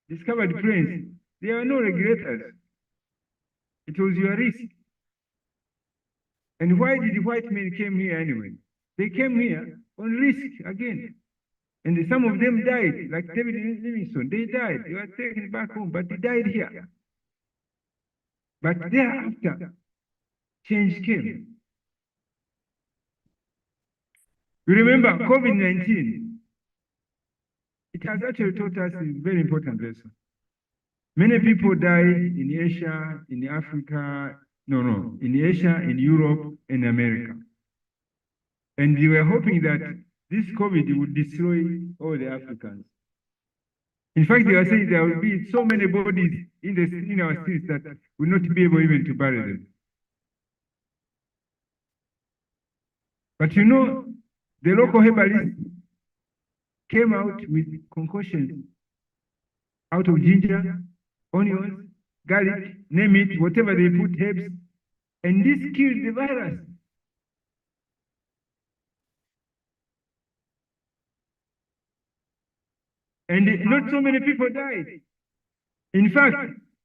[SPEAKER 4] discovered planes, there were no regulators. It was your risk. And why did the white men came here anyway? They came here on risk again. And some of them died, like David Livingstone. They died. They were taken back home, but they died here. But thereafter, change came. You remember COVID-19? It has actually taught us a very important lesson. Many people died in Asia, in Africa, in Asia, in Europe, and America. And they were hoping that this COVID would destroy all the Africans. In fact, they were saying there will be so many bodies in our streets that will not be able even to bury them. But you know, the local herbalists came out with concoctions out of ginger, onions, garlic, name it, whatever they put herbs, and this killed the virus. And not so many people died. In fact,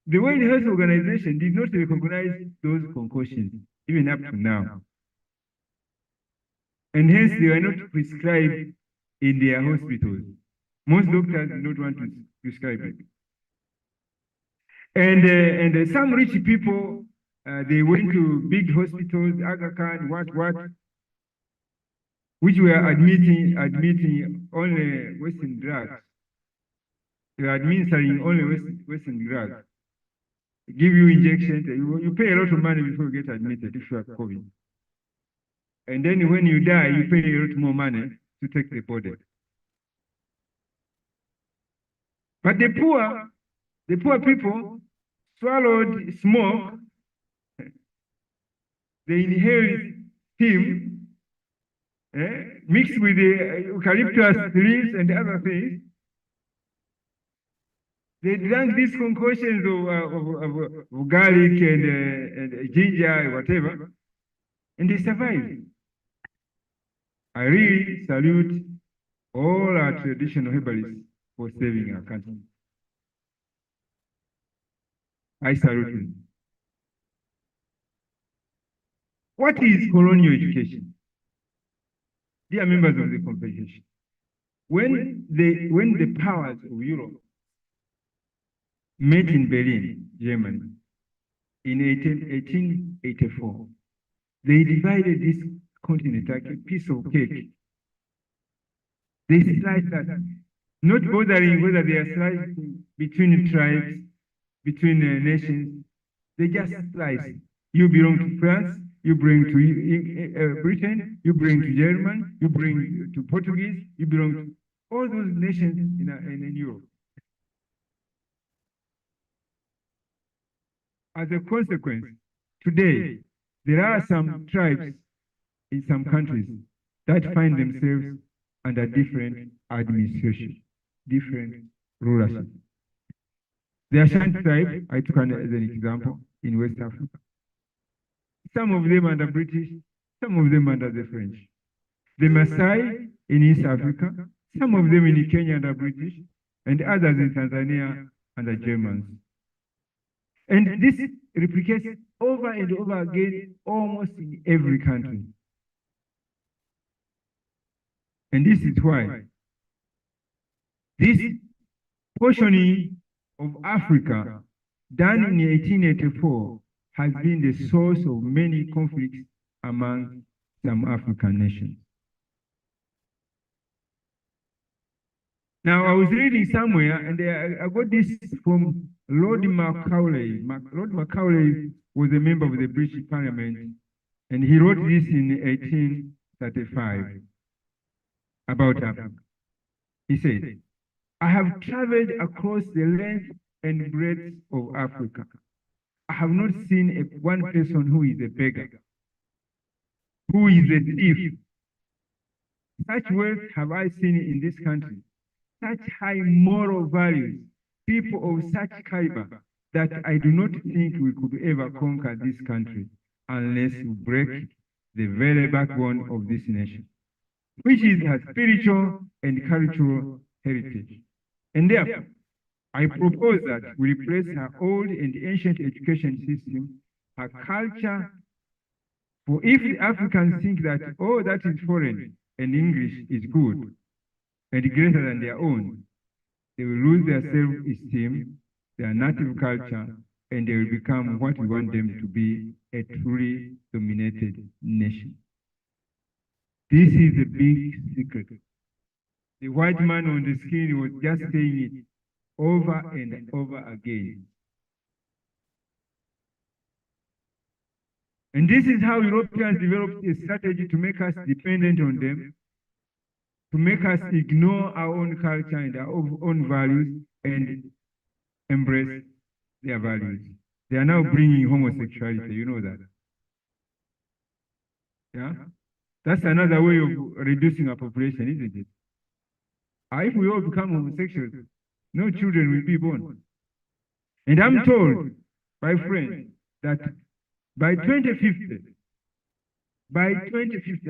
[SPEAKER 4] the World Health Organization did not recognize those concoctions, even up to now. And hence they were not prescribed in their hospitals. Most doctors do not want to prescribe it. And some rich people, they went to big hospitals, Aga Khan, what, which were admitting only Western drugs. They are administering only Western drugs. Give you injections, you pay a lot of money before you get admitted if you have COVID. And then when you die, you pay a lot more money to take the body. But the poor people swallowed smoke, they inhaled steam, mixed with the eucalyptus leaves and other things. They drank these concoctions of garlic and ginger, whatever, and they survived. I really salute all our traditional herbalists for saving our country. I salute them. What is colonial education? Dear members of the Convocation, when the powers of Europe met in Berlin, Germany, in 1884, they divided this continent like a piece of cake. They sliced that, not bothering whether they are slicing between tribes, between nations. They just slice. You belong to France, you bring to Britain, you bring to German, you bring to Portuguese, you belong to all those nations in Europe. As a consequence, today, there are some tribes in some countries that find themselves under different administration, different rulership. The Ashanti tribe, I took as an example, in West Africa. Some of them under British, some of them under the French. The Maasai in East Africa, some of them in Kenya under British, and others in Tanzania under Germans. And this replicates over and over again almost in every country. And this is why this portioning of Africa done in 1884 has been the source of many conflicts among some African nations. Now, I was reading somewhere, and I got this from Lord Macaulay. Lord Macaulay was a member of the British Parliament, and he wrote this in 1835 about Africa. He said, I have traveled across the length and breadth of Africa. I have not seen one person who is a beggar, who is a thief. Such wealth have I seen in this country, such high moral values, people of such caliber, that I do not think we could ever conquer this country unless we break the very backbone of this nation, which is her spiritual and cultural heritage. And therefore, I propose that we replace her old and ancient education system, her culture, for if the Africans think that, oh, that is foreign and English is good and greater than their own, they will lose their self-esteem, their native culture, and they will become what we want them to be, a truly dominated nation. This is a big secret. The white man on the screen was just saying it over and over again. And this is how Europeans developed a strategy to make us dependent on them, to make us ignore our own culture and our own values and embrace their values. They are now bringing homosexuality, you know that. Yeah? That's another way of reducing our population, isn't it? If we all become homosexuals, no children will be born. And I'm told by friends that by 2050,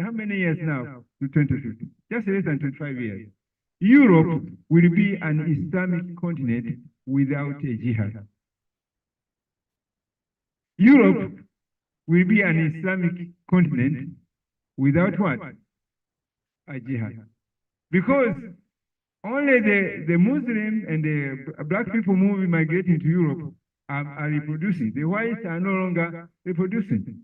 [SPEAKER 4] how many years now to 2050? Just less than 25 years. Europe will be an Islamic continent without a jihad. Europe will be an Islamic continent without what? A jihad. Because only the Muslim and the black people migrating to Europe are reproducing. The whites are no longer reproducing.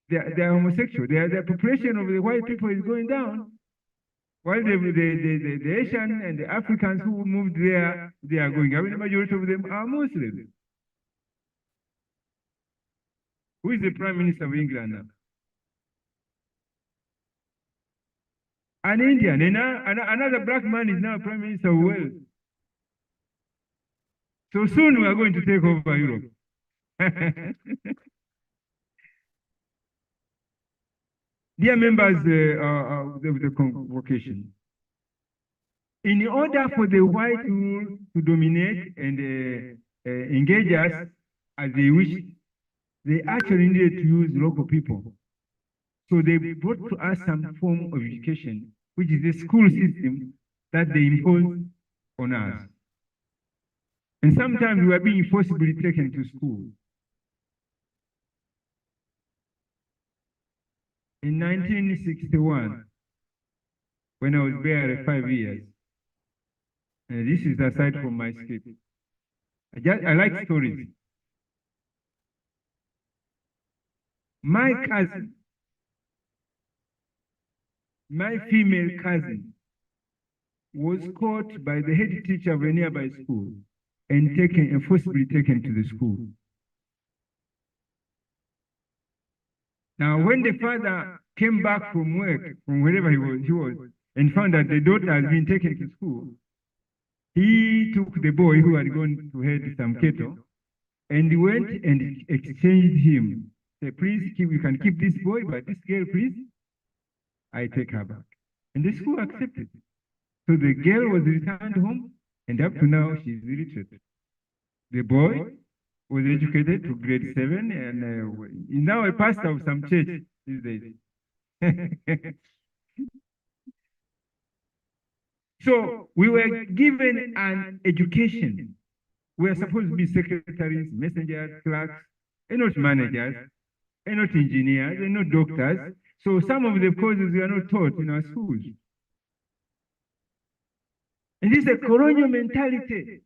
[SPEAKER 4] They are homosexual. The population of the white people is going down, while the Asian and the Africans who moved there, they are going. I mean, the majority of them are Muslims. Who is the Prime Minister of England now? An Indian, and another black man is now Prime Minister of Wales. So soon we are going to take over Europe. Dear members of the Convocation, in order for the white rule to dominate and engage us as they wish, they actually needed to use local people. So they brought to us some form of education, which is the school system that they imposed on us. And sometimes we were being forcibly taken to school. In 1961, when I was there 5 years, and this is aside from my script, I like stories. My cousin, my female cousin, was caught by the head teacher of a nearby school and forcibly taken to the school. Now, when the father came back from work, from wherever he was, and found that the daughter had been taken to school, he took the boy who had gone to head some cattle and went and exchanged him. Say, please, you can keep this boy, but this girl, please, I take her back. And the school accepted. So the girl was returned home, and up to now, she's illiterate. The boy was educated to grade 7 and is now a pastor of some church these days. So we were given an education. We are supposed to be secretaries, messengers, clerks, and not managers, and not engineers, and not doctors. So some of the courses we are not taught in our schools. And this is a colonial mentality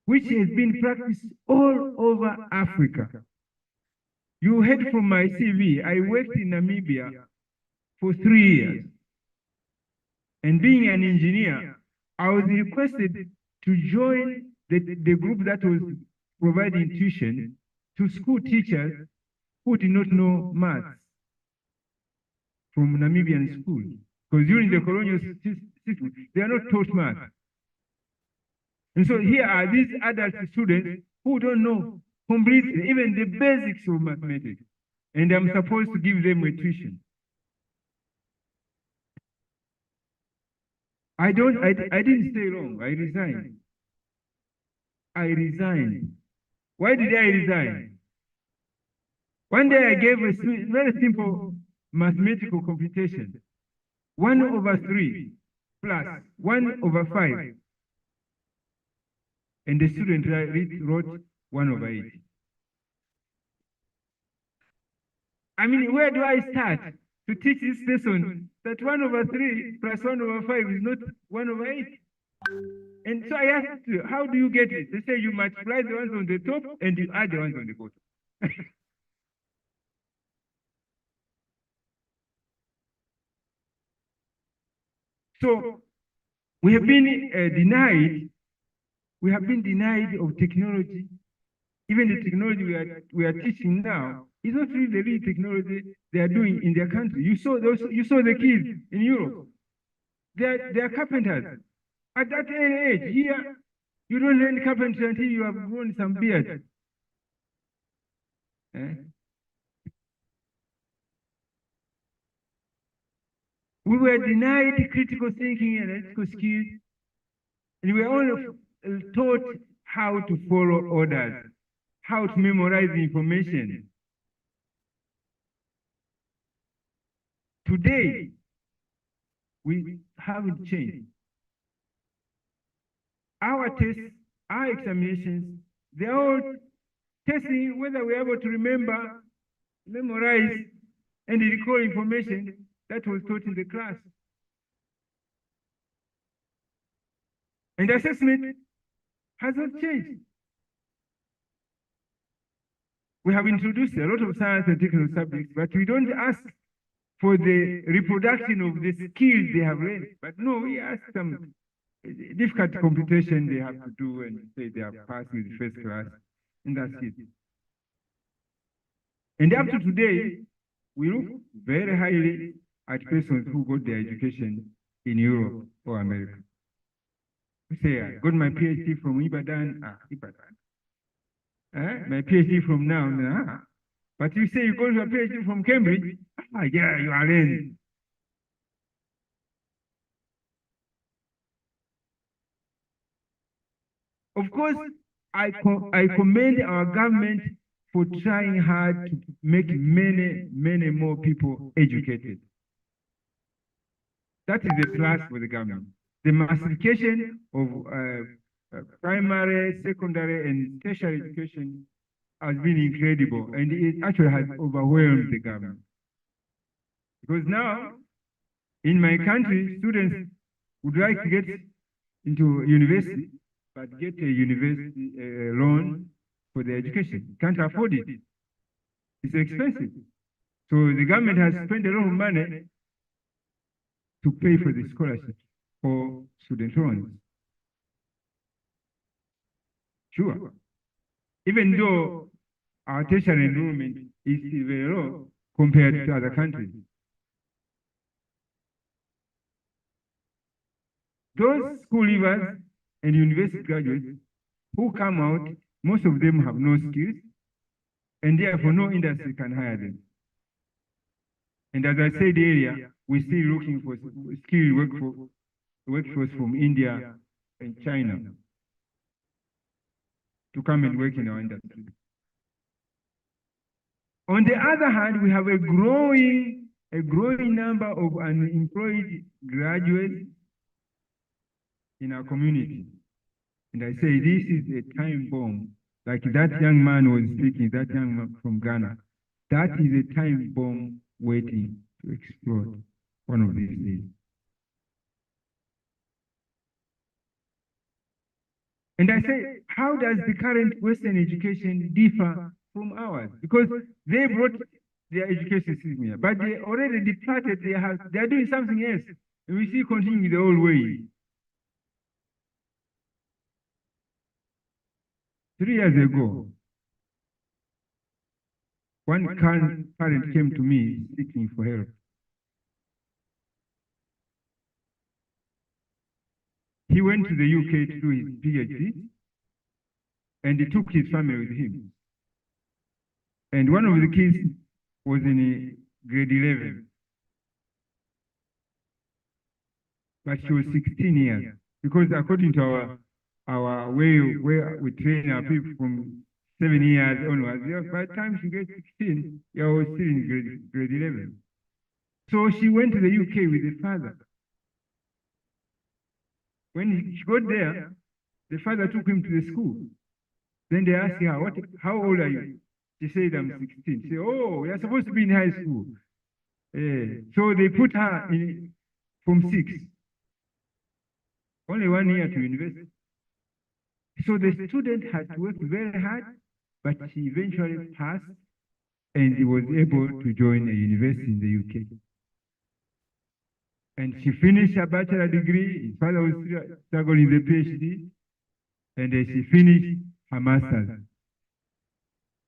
[SPEAKER 4] which has been practiced all over Africa. You heard from my CV, I worked in Namibia for 3 years. And being an engineer, I was requested to join the group that was providing tuition to school teachers who did not know maths from Namibian schools. Because during the colonial system, they are not taught math. And so here are these adult students who don't know completely, even the basics of mathematics. And I'm supposed to give them a tuition. I didn't stay long. I resigned. Why did I resign? One day I gave a very simple mathematical computation. 1/3 plus 1/5. And the student wrote 1/8. I mean, where do I start to teach this person that 1/3 plus 1/5 is not 1/8? And so I asked, how do you get it? They say you multiply the ones on the top and you add the ones on the bottom. So we have been denied. We have been denied of technology. Even the technology we are teaching now is not really the real technology they are doing in their country. You saw the kids in Europe. They are carpenters. At that age, here, you don't learn carpentry until you have grown some beard. We were denied critical thinking and ethical skills, and we were only taught how to follow orders, how to memorize information. Today, we haven't changed. Our tests, our examinations, they're all testing whether we're able to remember, memorize, and recall information that was taught in the class. And assessment has not changed. We have introduced a lot of science and technical subjects, but we don't ask for the reproduction of the skills they have learned. But no, we ask them difficult computation they have to do and say they have passed with first class, and that's it. And up to today, we look very highly at persons who got their education in Europe or America. We say, I got my PhD from Ibadan. My PhD from NOUN. But you say you got your PhD from Cambridge. Yeah, you are in. Of course, I commend our government for trying hard to make many more people educated. That is a plus for the government. The massification of primary, secondary, and tertiary education has been incredible, and it actually has overwhelmed the government. Because now, in my country, students would like to get into university, but get a university loan for their education. Can't afford it. It's expensive. So the government has spent a lot of money to pay for the scholarship for student loans. Sure. Even though our tertiary enrollment is very low compared to other countries. Those school leavers and university graduates who come out, most of them have no skills, and therefore no industry can hire them. And as I said earlier, we're still looking for skilled workforce from India and China to come and work in our industry. On the other hand, we have a growing a growing number of unemployed graduates in our community. And I say this is a time bomb, like that young man was speaking, that young man from Ghana. That is a time bomb waiting to explode one of these days. And I say, how does the current Western education differ from ours? Because they brought their education system here, but they already departed their house. They are doing something else. And we see continuing the old way. 3 years ago, one parent came to me seeking for help. He went to the UK to do his PhD, and he took his family with him. And one of the kids was in grade 11. But she was 16 years. Because according to our way where we train our people from 7 years onwards, by the time she gets 16, I was still in grade 11. So she went to the UK with the father. When she got there, the father took him to the school. Then they asked her, how old are you? She said, I'm 16. She said, oh, you're supposed to be in high school. So they put her in Form 6. Only 1 year to university. So the student had to work very hard, but she eventually passed and he was able to join a university in the UK. And she finished her bachelor degree. His father was struggling with the PhD. And she finished her master's.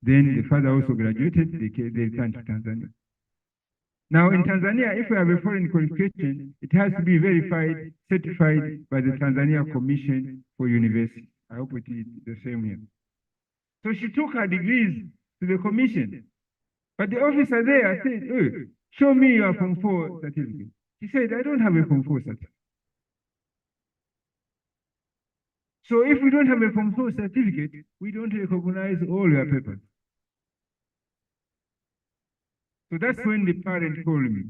[SPEAKER 4] Then the father also graduated. They returned to Tanzania. Now in Tanzania, if we have a foreign qualification, it has to be verified, certified by the Tanzania Commission for University. I hope it is the same here. So she took her degrees to the commission. But the officer there said, hey, show me your Form 4 certificate. She said, I don't have a Form 4 certificate. So if we don't have a Form 4 certificate, we don't recognize all your papers. So that's when the parent called me.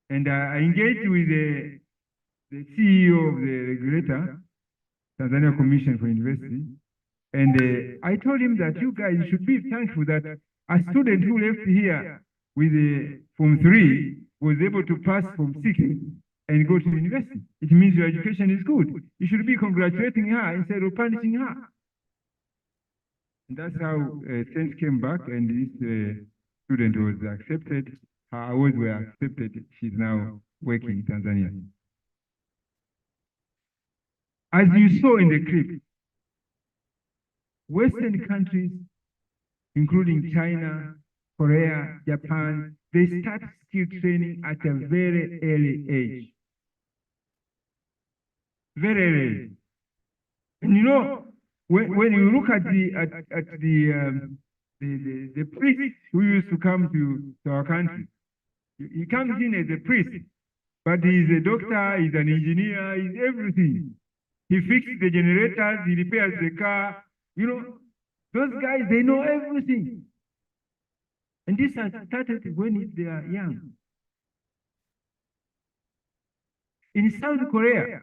[SPEAKER 4] And I engaged with the CEO of the regulator, Tanzania Commission for University. And I told him that you guys should be thankful that a student who left here with a Form 3 was able to pass Form 6 and go to university. It means your education is good. You should be congratulating her instead of punishing her. And that's how things came back, and this student was accepted. Her awards were accepted. She's now working in Tanzania. As you saw in the clip, Western countries, including China, Korea, Japan, they start skill training at a very early age. Very early. And you know, when you look at the priest who used to come to our country, he comes in as a priest, but he's a doctor, he's an engineer, he's everything. He fixes the generators, he repairs the car. You know, those guys, they know everything. And this has started when they are young. In South Korea,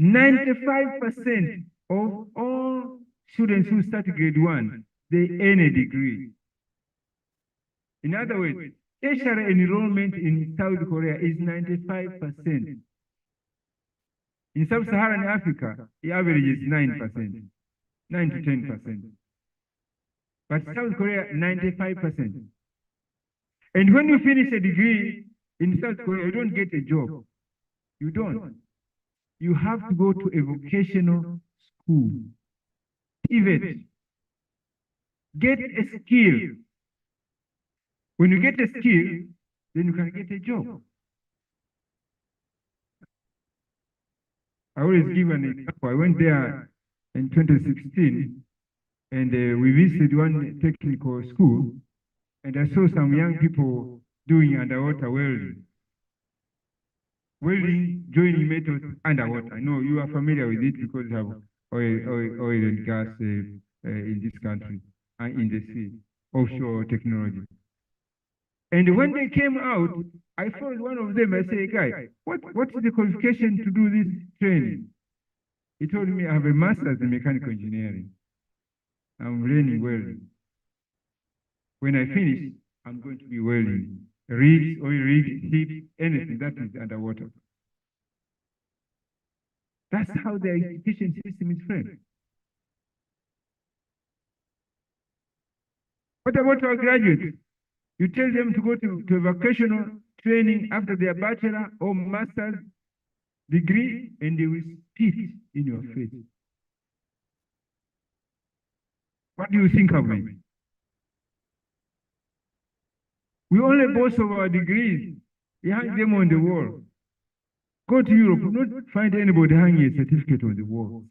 [SPEAKER 4] 95% of all students who start grade 1, they earn a degree. In other words, tertiary enrollment in South Korea is 95%. In sub-Saharan Africa, the average is 9%, 9 to 10%. But South Korea, 95%. And when you finish a degree in South Korea, you don't get a job. You don't. You have to go to a vocational school. Pivot. Get a skill. When you get a skill, then you can get a job. I always give an example. I went there in 2016, and we visited one technical school, and I saw some young people doing underwater welding. Welding, joining metals underwater. I know you are familiar with it because you have oil and gas in this country and in the sea, offshore technology. And when they came out, I followed one of them. I say, guy, what's the qualification to do this training? He told me, I have a master's in mechanical engineering. I'm learning welding. When I finish, I'm going to be welding. Rigs, oil rigs, ships, anything that is underwater. That's how the education system is framed. What about our graduates? You tell them to go to vocational training after their bachelor or master's degree, and they will spit in your face. What do you think of me? We only boast of our degrees. We hang them on the wall. Go to Europe, not find anybody hanging a certificate on the wall.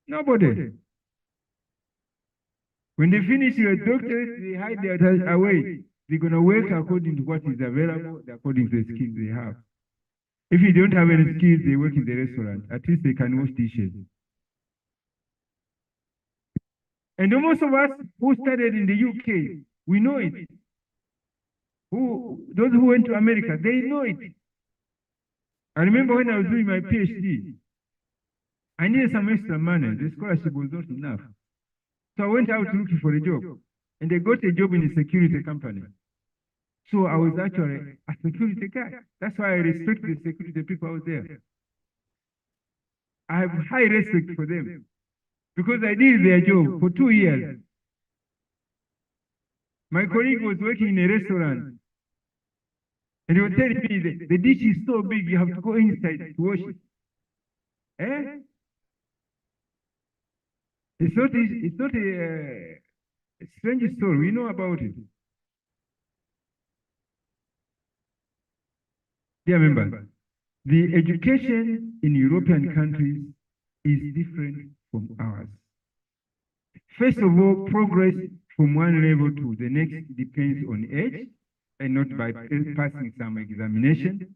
[SPEAKER 4] Nobody. When they finish your doctorate, they hide their away. They're going to work according to what is available, according to the skills they have. If you don't have any skills, they work in the restaurant. At least they can wash dishes. And most of us who studied in the UK, we know it. Those who went to America, they know it. I remember when I was doing my PhD, I needed some extra money. The scholarship was not enough. So I went out looking for a job. And I got a job in a security company. So I was actually a security guy. That's why I respect the security people out there. I have high respect for them. Because I did their job for 2 years. My colleague was working in a restaurant. And he was telling me that the dish is so big, you have to go inside to wash it. Eh? It's not a strange story. We know about it. Dear members, the education in European countries is different from ours. First of all, progress from one level to the next depends on age and not by passing some examination.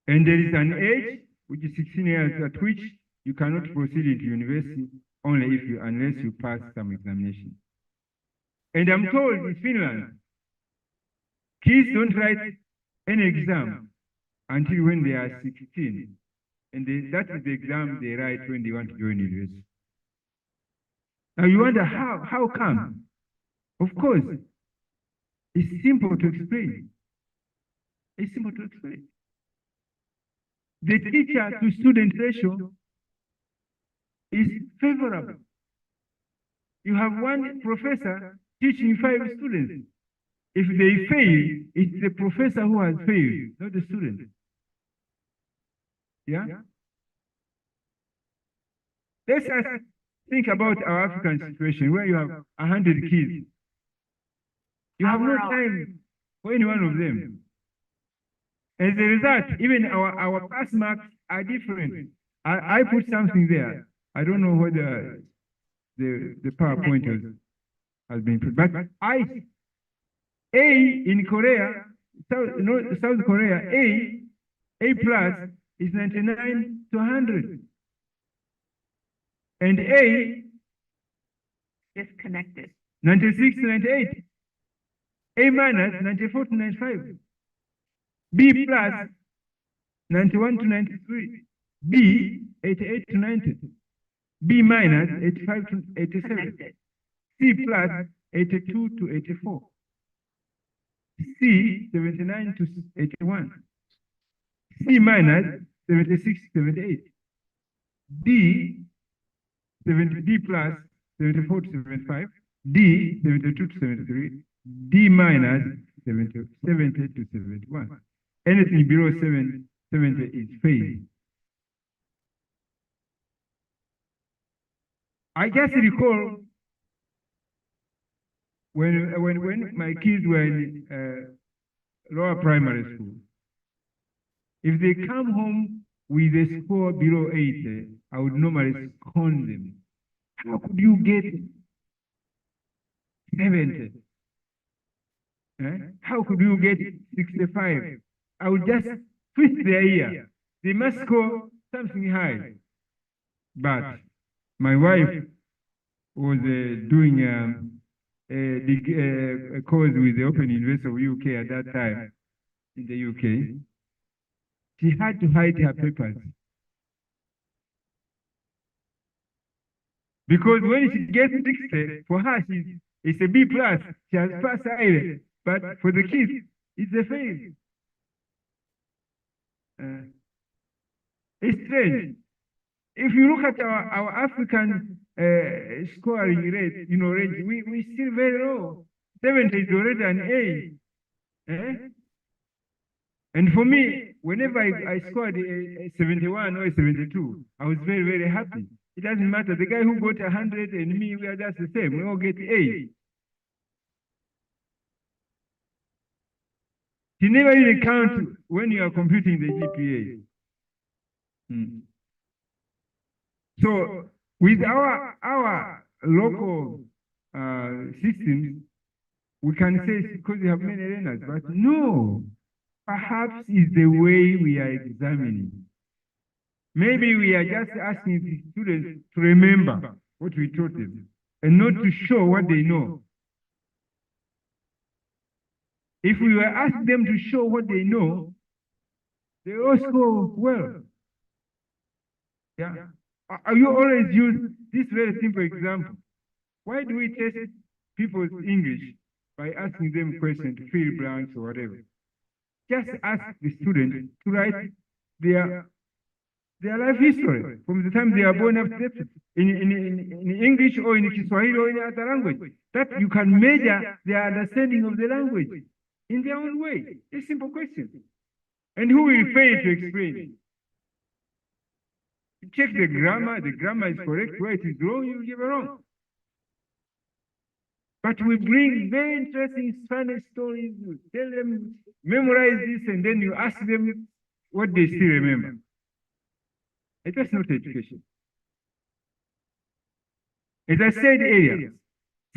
[SPEAKER 4] And there is an age, which is 16 years, at which you cannot proceed into university unless you pass some examination. And I'm told in Finland, kids don't write any exam until when they are 16. And that is the exam they write when they want to join university. Now you wonder how come? Of course, it's simple to explain. It's simple to explain. The teacher to student ratio is favorable. You have one professor teaching 5 students. If they fail, it's the professor who has failed, not the student. Yeah? Let's think about our African situation where you have 100 kids. You have no time for any one of them. As a result, even our pass marks are different. I put something there. I don't know whether the PowerPoint has been put, but A in Korea, South Korea, A plus is 99 to 100. And A
[SPEAKER 9] disconnected.
[SPEAKER 4] 96 to 98. A minus 94 to 95. B plus 91 to 93. B 88 to 90. B minus 85 to 87.
[SPEAKER 9] Connected.
[SPEAKER 4] C plus 82 to 84. C 79 to 81. C minus 76 to 78. D plus 74 to 75. D 72 to 73. D minus 70 to 71. Anything below 70 is failed. I just recall when my kids were in lower primary school, if they come home with a score below 80, I would normally scorn them. How could you get 70? How could you get 65? I would just twist their ear. They must score something high. But my wife was doing a course with the Open University of UK at that time, in the UK, she had to hide her papers. Because when she gets 60, for her, it's a B plus. She has passed either. But for the kids, it's a fail. It's strange. If you look at our African scoring rate, range, we still very low. 70 is already an A. And for me, whenever I scored a 71 or a 72, I was very, very happy. It doesn't matter. The guy who got 100 and me, we are just the same. We all get A. You never even count when you are computing the GPA. So with our local systems, we can say it's because we have many learners, but no, perhaps it's the way we are examining. Maybe we are just asking the students to remember what we taught them and not to show what they know. If we were asking them to show what they know, they all score well. Yeah. You always use this very simple example. Why do we test people's English by asking them questions to fill blanks or whatever? Just ask the student to write their life history from the time they are born up to in English or in Kiswahili or in other language. That you can measure their understanding of the language in their own way. A simple question. And who will fail to explain? You check the grammar is correct, where it is wrong, you give it wrong. But we bring very interesting Spanish stories, you tell them, memorize this, and then you ask them what they still remember. It is not education. As I said earlier,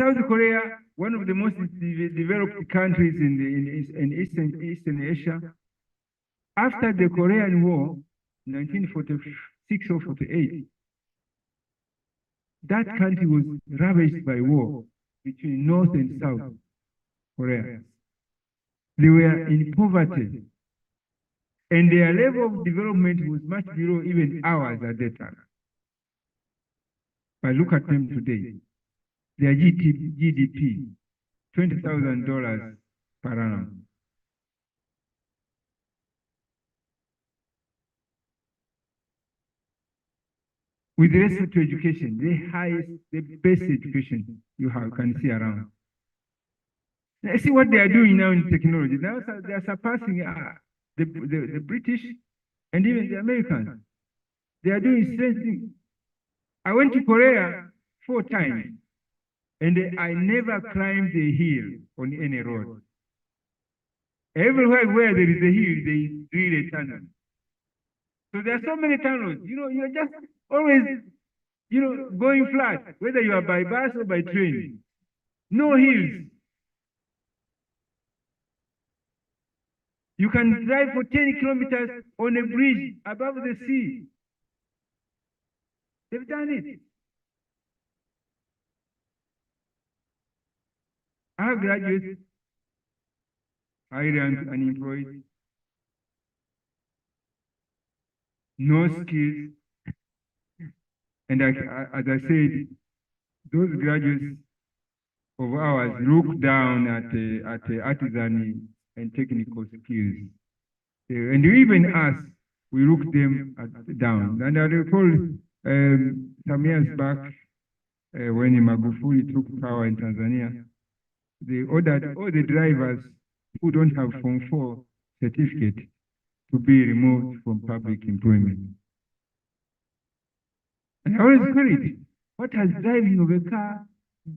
[SPEAKER 4] South Korea, one of the most developed countries in Eastern Asia, after the Korean War, 1946 or 48, that country was ravaged by war between North and South Korea. They were in poverty, and their level of development was much below even ours at that time. But look at them today. Their GDP, $20,000 per annum. With respect to education, the best education you can see around. Now, see what they are doing now in technology. Now they are surpassing the British and even the Americans. They are doing strange things. I went to Korea 4 times, and I never climbed a hill on any road. Everywhere where there is a hill, they drill a tunnel. So there are so many tunnels. You're just always, going flat, whether you are by bus or by train. No hills. You can drive for 10 kilometers on a bridge above the sea. They've done it. Our graduates are unemployed, no skills, and as I said, those graduates of ours look down at artisan and technical skills, and even us, we look them down. And I recall some years back when Magufuli took power in Tanzania, they ordered all the drivers who don't have Form 4 certificate to be removed from public employment. And I always queried, what has driving of a car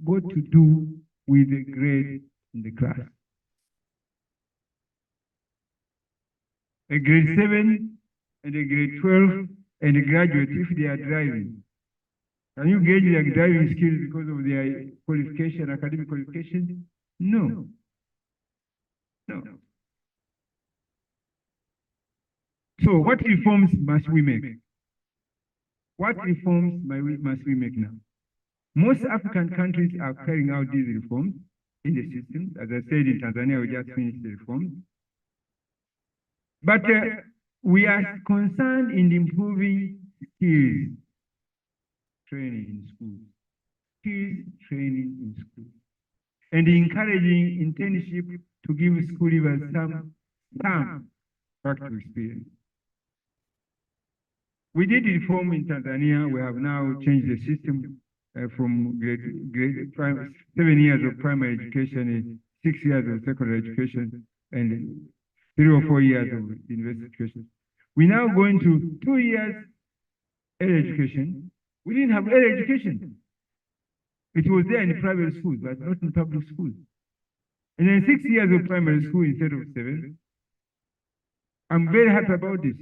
[SPEAKER 4] got to do with the grade in the class? A grade 7 and a grade 12 and a graduate, if they are driving, can you gauge their driving skills because of their qualification, academic qualification? No. No. So what reforms must we make? What reforms must we make now? Most African countries are carrying out these reforms in the system. As I said, in Tanzania, we just finished the reforms. But we are concerned in improving skills training in schools, skills training in schools, and encouraging internship to give school leavers some practical experience. We did reform in Tanzania. We have now changed the system from 7 years of primary education and 6 years of secondary education and 3 or 4 years of university education. We're now going to 2 years early education. We didn't have early education. It was there in private schools, but not in public schools. And then 6 years of primary school instead of 7. I'm very happy about this.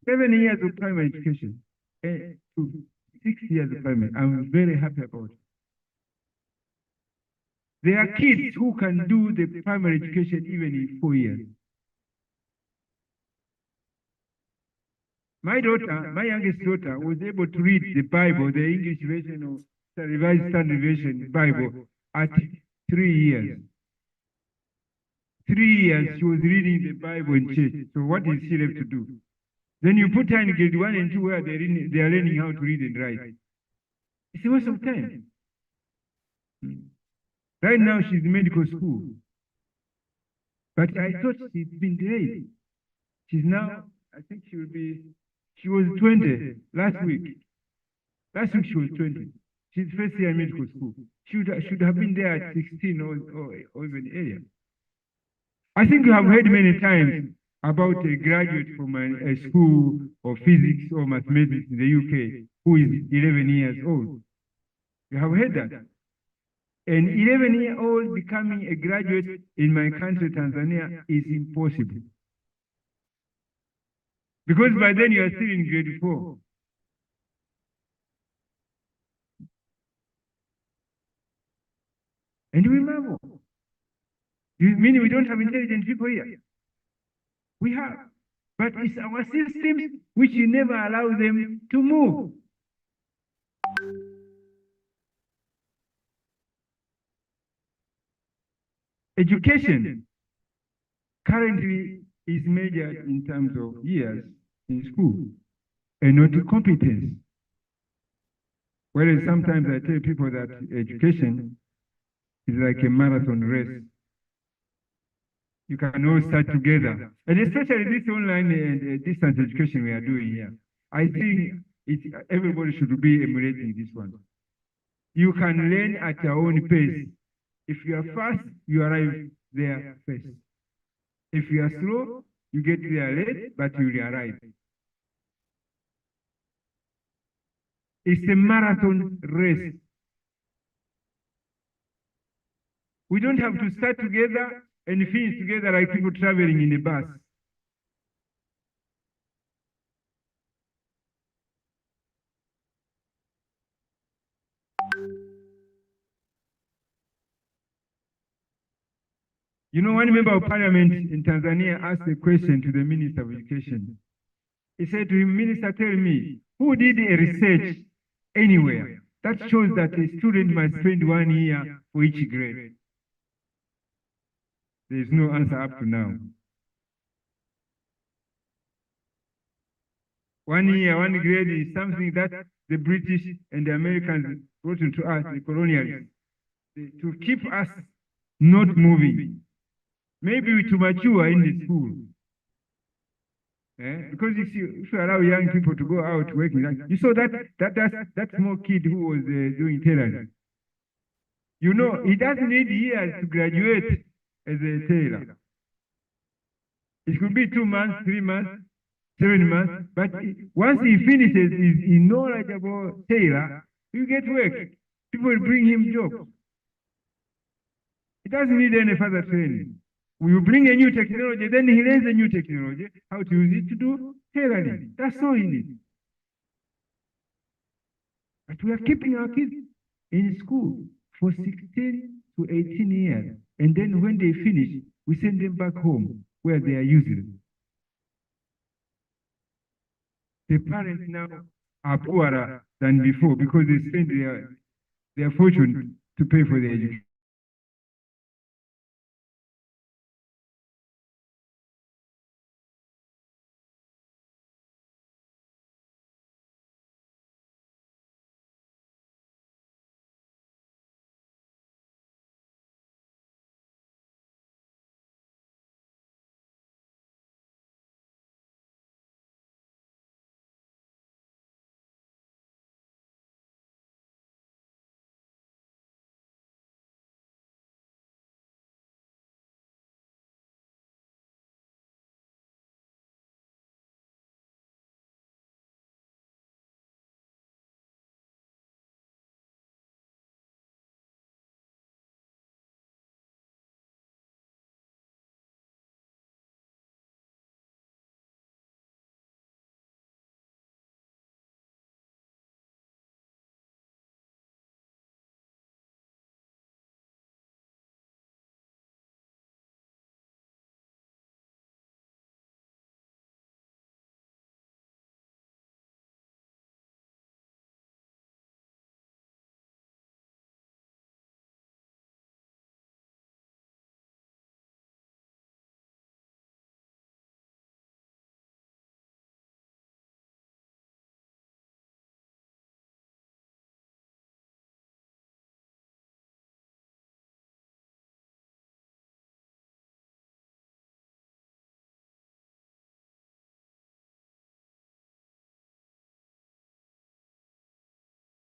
[SPEAKER 4] 7 years of primary education and 6 years of primary. I'm very happy about it. There are kids who can do the primary education even in 4 years. My daughter, my youngest daughter, was able to read the Bible, the English version of the Revised Standard Version Bible, at 3 years. 3 years she was reading the Bible in church. So what is she left to do? Then you put her in grade 1 and 2 where they are learning how to read and write. It's a waste of time. Right now she's in medical school. But I thought she'd been delayed. She's now, I think she was 20 last week. Last week she was 20. She's first year in medical school. She should have been there at 16 or even earlier. I think you have heard many times about a graduate from a school of physics or mathematics in the UK who is 11 years old. You have heard that. An 11-year-old becoming a graduate in my country, Tanzania, is impossible. Because by then you are still in grade 4. And we marvel. You mean we don't have intelligent people here? We have. But it's our systems which you never allow them to move. Education currently is measured in terms of years in school and not competence. Whereas sometimes I tell people that education is like a marathon race. You can all start together. And especially this online and distance education we are doing here. I think everybody should be emulating this one. You can learn at your own pace. If you are fast, you arrive there first. If you are slow, you get there late, but you will arrive. It's a marathon race. We don't have to start together and finish together like people traveling in a bus. You know, one member of parliament in Tanzania asked a question to the Minister of Education. He said to him, Minister, tell me, who did a research anywhere that shows that a student must spend 1 year for each grade? There is no answer up to now. 1 year, 1 grade is something that the British and the Americans brought into us, the colonialists, to keep us not moving. Maybe to mature in the school. Because if you allow young people to go out working, you saw that small kid who was doing tailoring. You know, he doesn't need years to graduate as a tailor. It could be 2 months, 3 months, 7 months, but once he finishes his knowledgeable tailor, you get work. People will bring him jobs. He doesn't need any further training. We will bring a new technology, then he learns a new technology, how to use it to do tailoring. That's all he needs. But we are keeping our kids in school for 16 to 18 years. And then when they finish, we send them back home where they are useless. the parents now are poorer than before because they spend their fortune to pay for the education.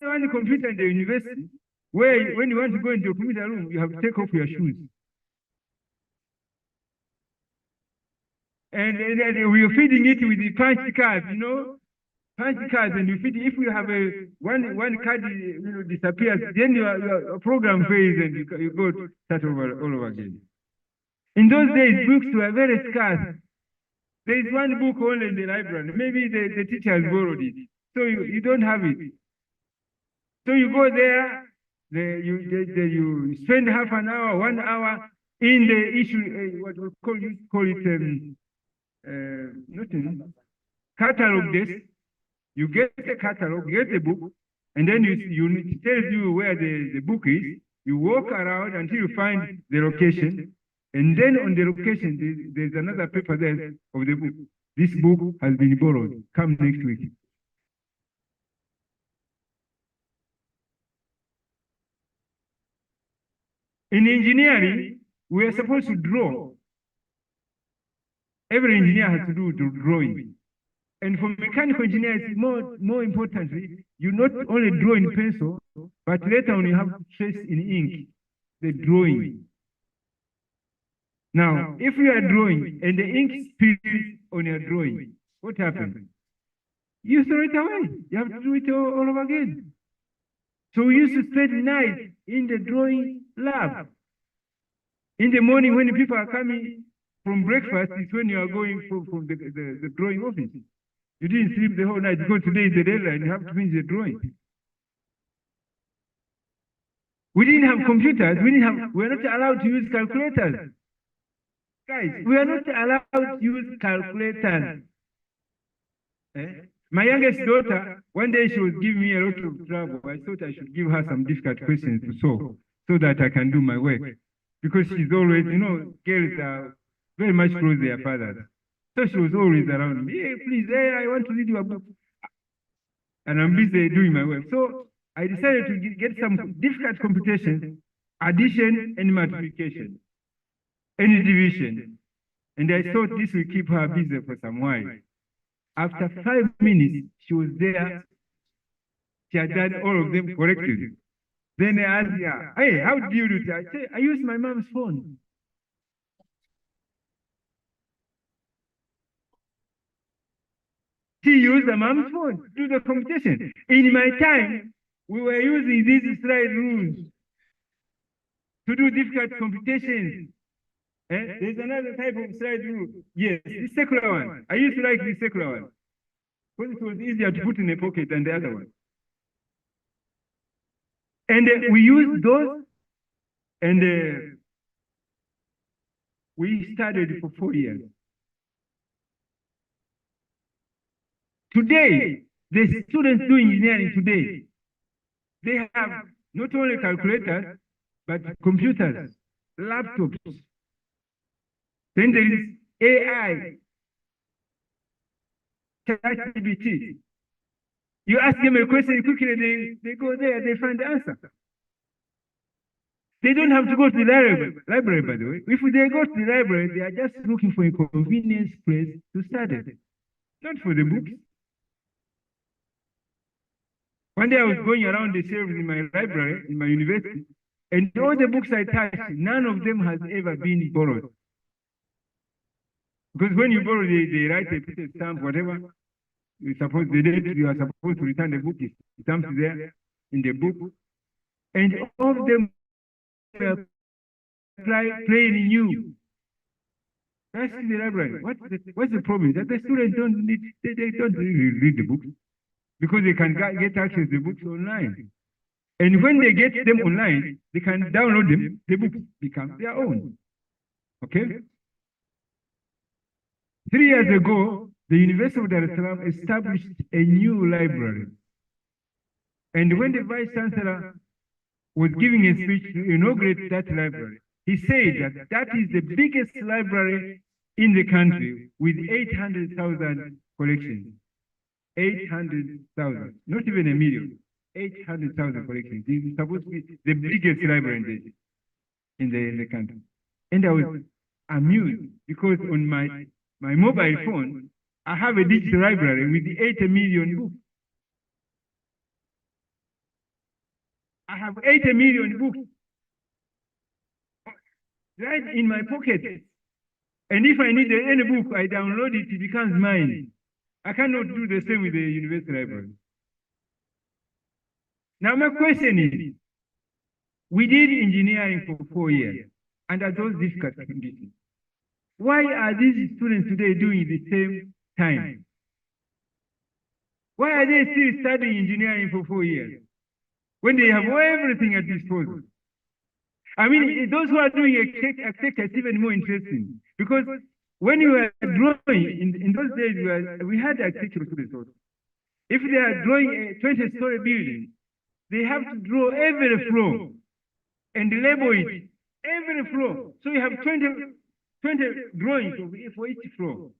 [SPEAKER 4] On the computer in the university, where when you want to go into a computer room, you have to take off your shoes. And we are feeding it with the punch cards, punch cards, and you feed. If you have one card, disappears, then your program fails, and you go to start all over again. In those days, books were very scarce. There is one book only in the library. Maybe the teacher has borrowed it, so you don't have it. So you go there, you spend half an hour, 1 hour in the issue, what we call it, nothing, catalog desk. You get the catalog, get the book, and then it tells you where the book is. You walk around until you find the location, and then on the location, there's another paper there of the book. This book has been borrowed. Come next week. In engineering, we are supposed to draw. Every engineer has to do drawing. And for mechanical engineers, more importantly, you not only draw in pencil, but later on you have to trace in ink the drawing. Now, if you are drawing and the ink spills on your drawing, what happens? You throw it away. You have to do it all over again. So we used to spend nights in the drawing lab. In the morning when the people are coming from breakfast, is when you are going from the drawing office. You didn't sleep the whole night because today is the deadline. You have to finish the drawing. We didn't have computers. We were not allowed to use calculators. Guys, we are not allowed to use calculators. My youngest daughter, one day she was giving me a lot of trouble. I thought I should give her some difficult questions to solve so that I can do my work. Because she's always, girls are very much close to their fathers. So she was always around me. Hey, please, I want to read your book. And I'm busy doing my work. So I decided to get some difficult computations, addition and multiplication, and division. And I thought this will keep her busy for some while. After 5 minutes, she was there. She had done all of them correctly. Then I asked her, hey, how do you do it? I said, I use my mom's phone. She used the mom's phone to do the computation. In my time, we were using these slide rules to do difficult computations. There's another type of slide rule. Yes, the secular one. I used to like the secular one because it was easier to put in a pocket than the other one. And we used those, and we studied for 4 years. Today, the students doing engineering today, they have not only calculators, but computers, laptops. Then there is AI, ChatGPT. You ask them a question quickly, they go there, they find the answer. They don't have to go to the library, by the way. If they go to the library, they are just looking for a convenience place to study, not for the books. One day I was going around the shelves in my library, in my university, and all the books I touched, none of them has ever been borrowed. Because when you borrow, they write a piece of stamp, whatever. You are supposed to return the book, it's stamped there in the book. And all of them were playing new. That's in the library. What's the problem? That the students they don't really read the books because they can get access to the books online. And when they get them online, they can download them, the books become their own. Okay? 3 years ago, the University of Dar es Salaam established a new library. And when the Vice Chancellor was giving a speech to inaugurate that library, he said that that is the biggest library in the country with 800,000 collections. 800,000, not even a million, 800,000 collections. This is supposed to be the biggest library in the country. And I was amused because on my mobile phone, I have a digital library with 80 million books. I have 80 million books right in my pocket. And if I need any book, I download it, it becomes mine. I cannot do the same with the university library. Now my question is, we did engineering for 4 years under those difficult conditions. Why are these students today doing the same time? Why are they still studying engineering for 4 years when they have everything at disposal? I mean, those who are doing architecture, it's even more interesting because when you are drawing, in those days, we had architectural students also. If they are drawing a 20-story building, they have to draw every floor and label it, every floor. So you have 20 drawings for each floor.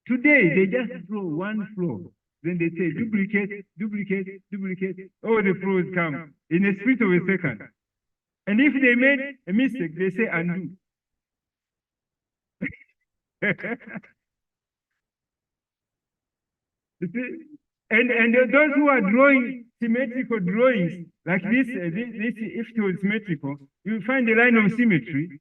[SPEAKER 4] Today, they just draw one floor. Then they say, duplicate, duplicate, duplicate. All the floors come in a split of a second. And if they made a mistake, they say undo. And those who are drawing symmetrical drawings, like this, if it was symmetrical, you find a line of symmetry,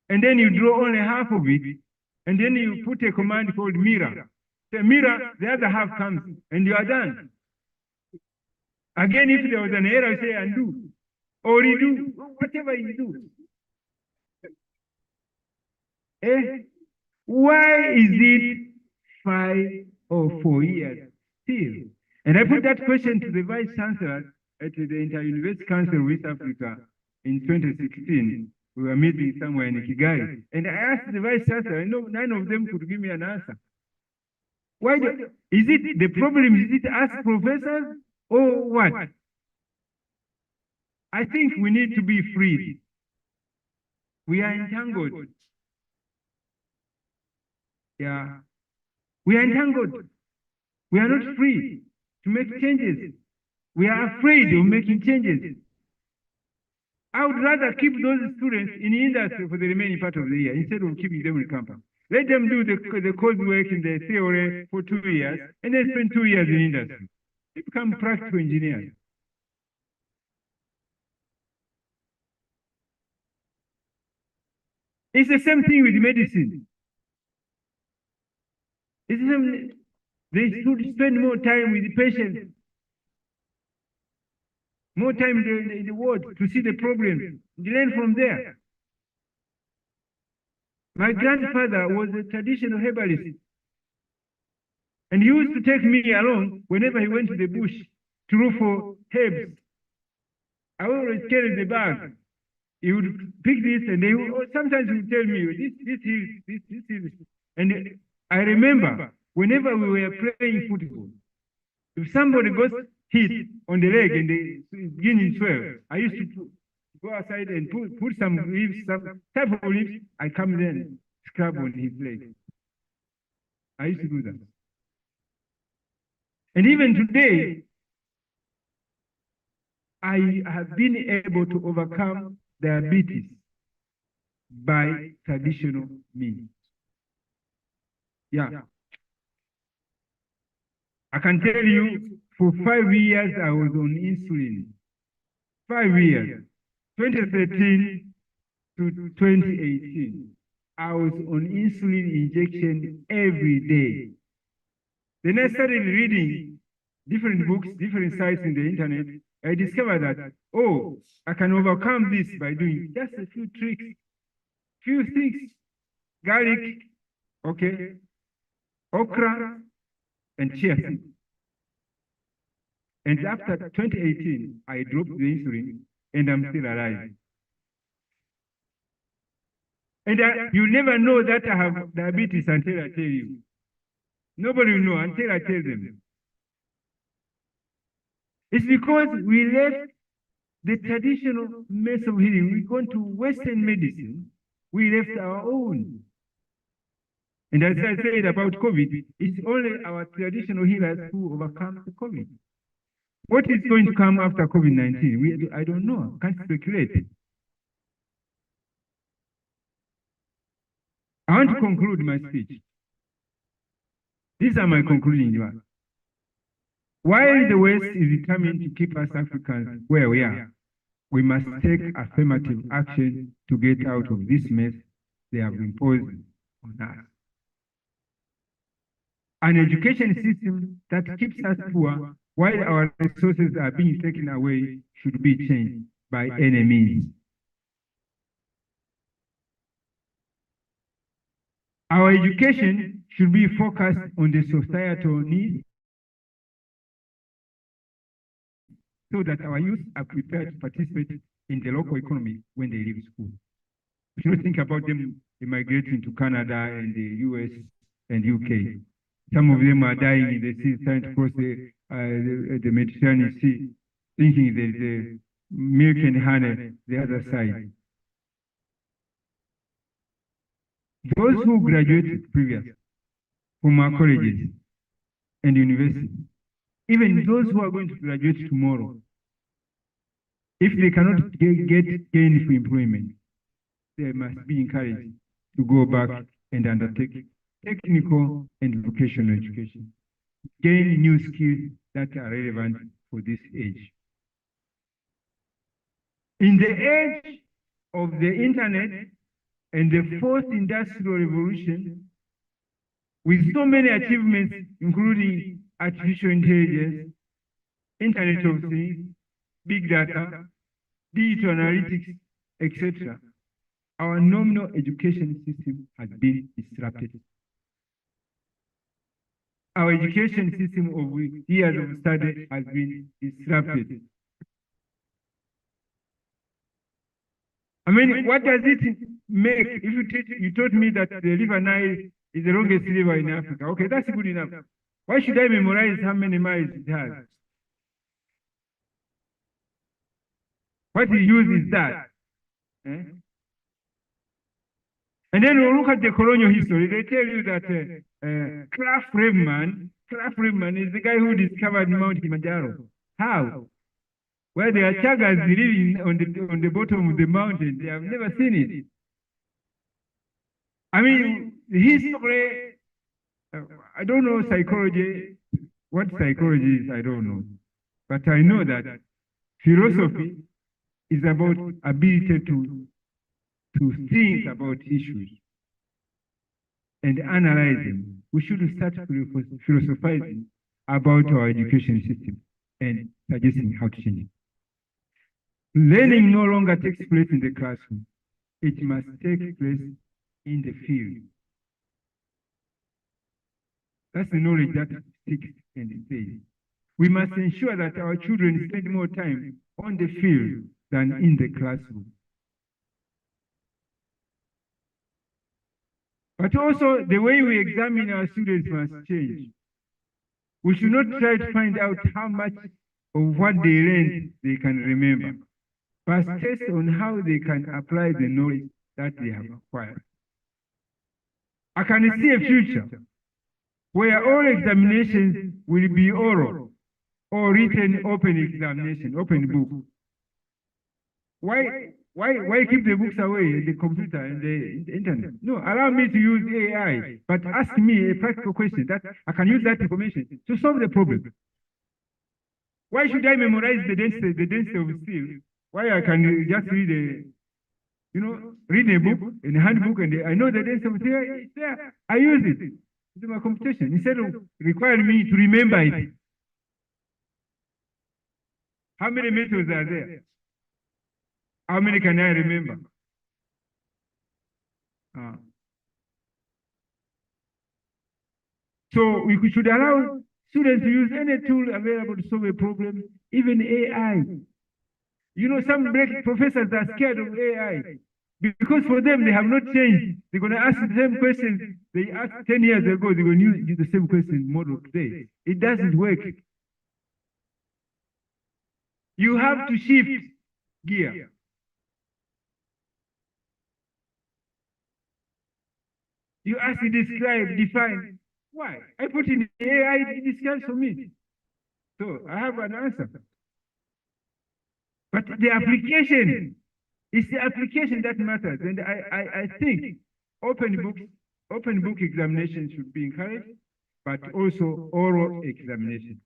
[SPEAKER 4] and then you draw only half of it, and then you put a command called mirror. The mirror, the other half comes, and you are done. Again, if there was an error, you say undo, or redo, whatever you do. Why is it 5 or 4 years still? And I put that question to the Vice Chancellor at the Inter-University Council of East Africa in 2016. We were meeting somewhere in Kigali. And I asked the Vice Chancellor, none of them could give me an answer. Why is it the problem? Is it us professors or what? I think we need to be free. We are entangled. Yeah. We are entangled. We are not free to make changes. We are afraid of making changes. I would rather keep those students in the industry for the remaining part of the year instead of keeping them in campus. Let them do the coursework in the theory for 2 years and then spend 2 years in industry. They become practical engineers. It's the same thing with medicine. It's the same. They should spend more time with the patient, more time in the ward to see the problem, learn from there. My grandfather was a traditional herbalist, and he used to take me along whenever he went to the bush to look for herbs. I always carried the bag. He would pick this, and sometimes he would tell me, this is. And I remember whenever we were playing football, if somebody got hit on the leg and they begin to swell, I used to go outside and put some leaves, some type of leaves. I come then scrub on his leg. I used to do that. And even today, I have been able to overcome diabetes by traditional means. Yeah. I can tell you, for 5 years, I was on insulin. 5 years. 2013 to 2018. I was on insulin injection every day. Then I started reading different books, different sites in the internet. I discovered that, oh, I can overcome this by doing just a few tricks, few things. Garlic, okay, okra, and chia seed. And after 2018, I dropped the insulin and I'm still alive. And you never know that I have diabetes until I tell you. Nobody will know until I tell them. It's because we left the traditional methods of healing. We gone to Western medicine. We left our own. And as I said about COVID, it's only our traditional healers who overcome the COVID. What is going to come after COVID-19? I don't know. I can't speculate. I want to conclude my speech. These are my concluding remarks. While the West is determined to keep us Africans where we are, we must take affirmative action to get out of this mess they have imposed on us. An education system that keeps us poor while our resources are being taken away should be changed by any means. Our education should be focused on the societal needs so that our youth are prepared to participate in the local economy when they leave school. We should not think about them immigrating to Canada and the US and UK. Some of them are dying in the sea, trying to cross the Mediterranean Sea, thinking there's milk and honey the other side. Those who graduated previously from our colleges and universities, even those who are going to graduate tomorrow, if they cannot get gainful employment, they must be encouraged to go back and undertake technical and vocational education, gain new skills that are relevant for this age. In the age of the internet and the fourth industrial revolution, with so many achievements, including artificial intelligence, Internet of Things, big data, digital analytics, etc., our nominal education system has been disrupted. Our education system of years of study has been disrupted. I mean, what does it make if you told me that the River Nile is the longest river in Africa? Okay, that's good enough. Why should I memorize how many miles it has? What use is that? Eh? And then we look at the colonial history. They tell you that Kraft Rebman is the guy who discovered Mount Kilimanjaro. How? Where there are Chagas living on the bottom of the mountain. They have never seen it. I mean, history, I don't know psychology. What psychology is, I don't know. But I know that philosophy is about ability to think about issues and analyze them. We should start philosophizing about our education system and suggesting how to change it. Learning no longer takes place in the classroom. It must take place in the field. That's the knowledge that sticks and stays. We must ensure that our children spend more time on the field than in the classroom. But also the way we examine our students must change. We should not try to find out how much of what they learned they can remember, but test on how they can apply the knowledge that they have acquired. I can see a future where all examinations will be oral or written open examination, open book. Why keep the books away, the computer and the internet? No, allow me to use AI, but ask me a practical question that I can use that information to solve the problem. Why should I memorize the density of steel? Why I can just read read a book, in a handbook, and I know the density of steel, it's there. I use it to my computation instead of requiring me to remember it. How many metals are there? How many can I remember? So we should allow students to use any tool available to solve a problem, even AI. You know, some professors are scared of AI because for them they have not changed. They're going to ask the same questions they asked 10 years ago. They're going to use the same question model today. It doesn't work. You have to shift gear. You ask to describe, define. Why? I put in AI, it describes for me. So I have an answer. But the application, it's the application that matters. And I think open book examination should be encouraged, but also oral examination.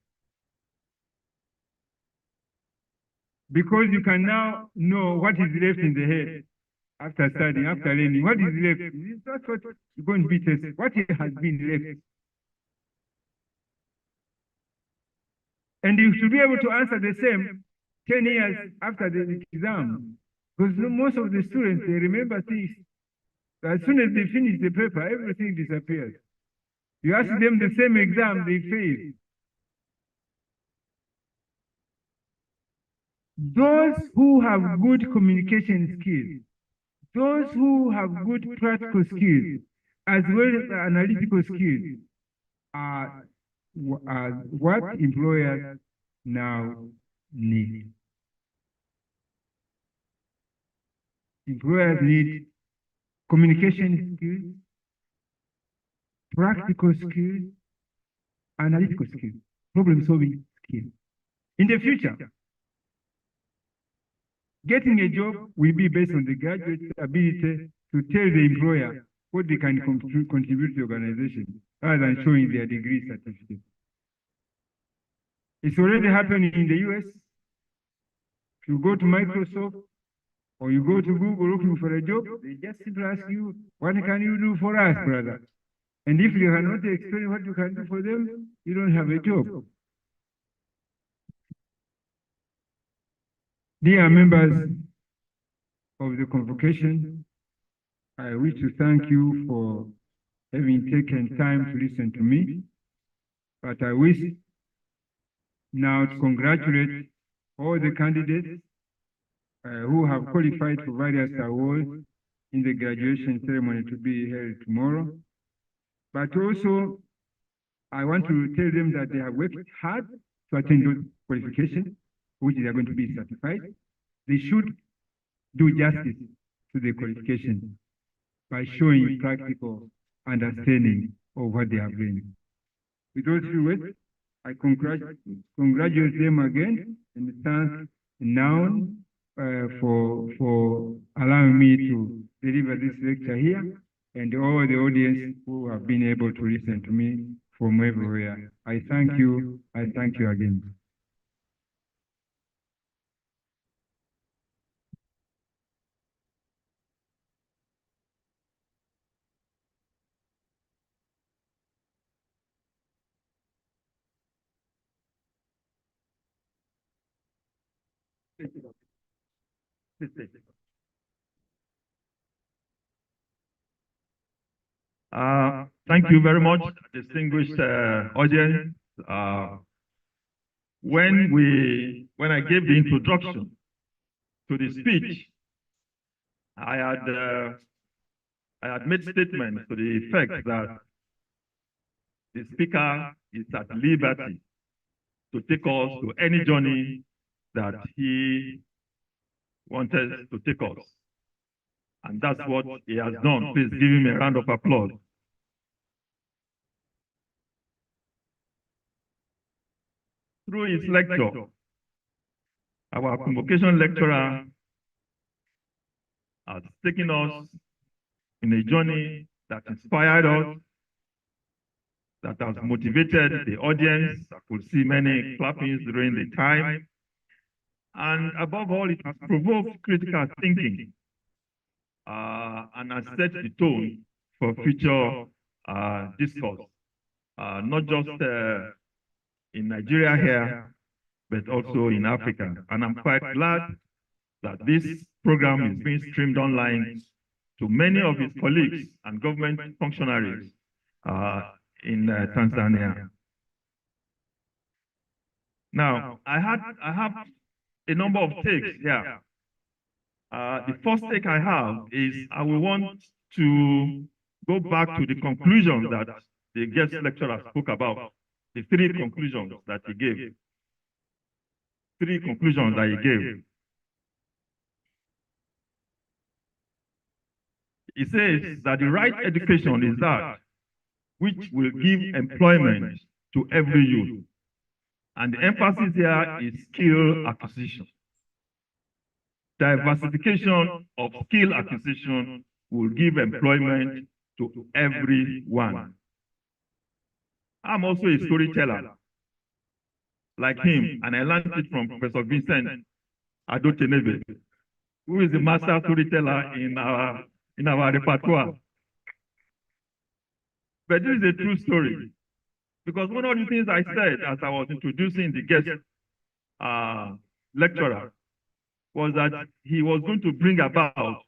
[SPEAKER 4] Because you can now know what is left in the head after studying, after learning. What is left? That's what you're going to be tested. What has been left? And you should be able to answer the same 10 years after the exam. Because most of the students, they remember things. As soon as they finish the paper, everything disappears. You ask them the same exam, they fail. Those who have good communication skills, those who have good practical skills, as well as analytical skills, are what employers now need. Employers need communication skills, practical skills, analytical skills, problem-solving skills. In the future, getting a job will be based on the graduate's ability to tell the employer what they can contribute to the organization, rather than showing their degree certificate. It's already happening in the US. If you go to Microsoft or you go to Google looking for a job, they just simply ask you, what can you do for us, brother? And if you cannot explain what you can do for them, you don't have a job. Dear members of the convocation, I wish to thank you for having taken time to listen to me, but I wish now to congratulate all the candidates who have qualified for various awards in the graduation ceremony to be held tomorrow. But also, I want to tell them that they have worked hard to attain those qualifications, which they are going to be certified. They should do justice to the qualification by showing practical understanding of what they have learned. With those few words, I congratulate them again and thank NOUN for allowing me to deliver this lecture here, and all the audience who have been able to listen to me from everywhere. I thank you. I thank you again.
[SPEAKER 3] Thank you very much, distinguished audience. When I gave the introduction to the speech, I had I had made statements to the effect that the speaker is at liberty to take us to any journey that he wanted to take us. And that's what he has done. Please give him a round of applause. Through his lecture, our convocation lecturer has taken us in a journey that inspired us, that has motivated the audience. I could see many clappings during the time. And above all, it has provoked critical thinking and has set the tone for future discourse, not just in Nigeria here, but also in Africa. And I'm quite glad that this program is being streamed online to many of his colleagues and government functionaries in Tanzania. Now, I have a number of takes here. The first take I have is I will want to go back to the conclusion that the guest lecturer spoke about, the three conclusions that he gave. Three conclusions that he gave. He says that the right education is that which will give employment to every youth. And the emphasis here is skill acquisition. Diversification of skill acquisition will give employment to everyone. I'm also a storyteller, like him, and I learned it from Professor Vincent Adotenebe, who is the master storyteller in our repertoire. But this is a true story, because one of the things I said as I was introducing the guest lecturer was that he was going to bring about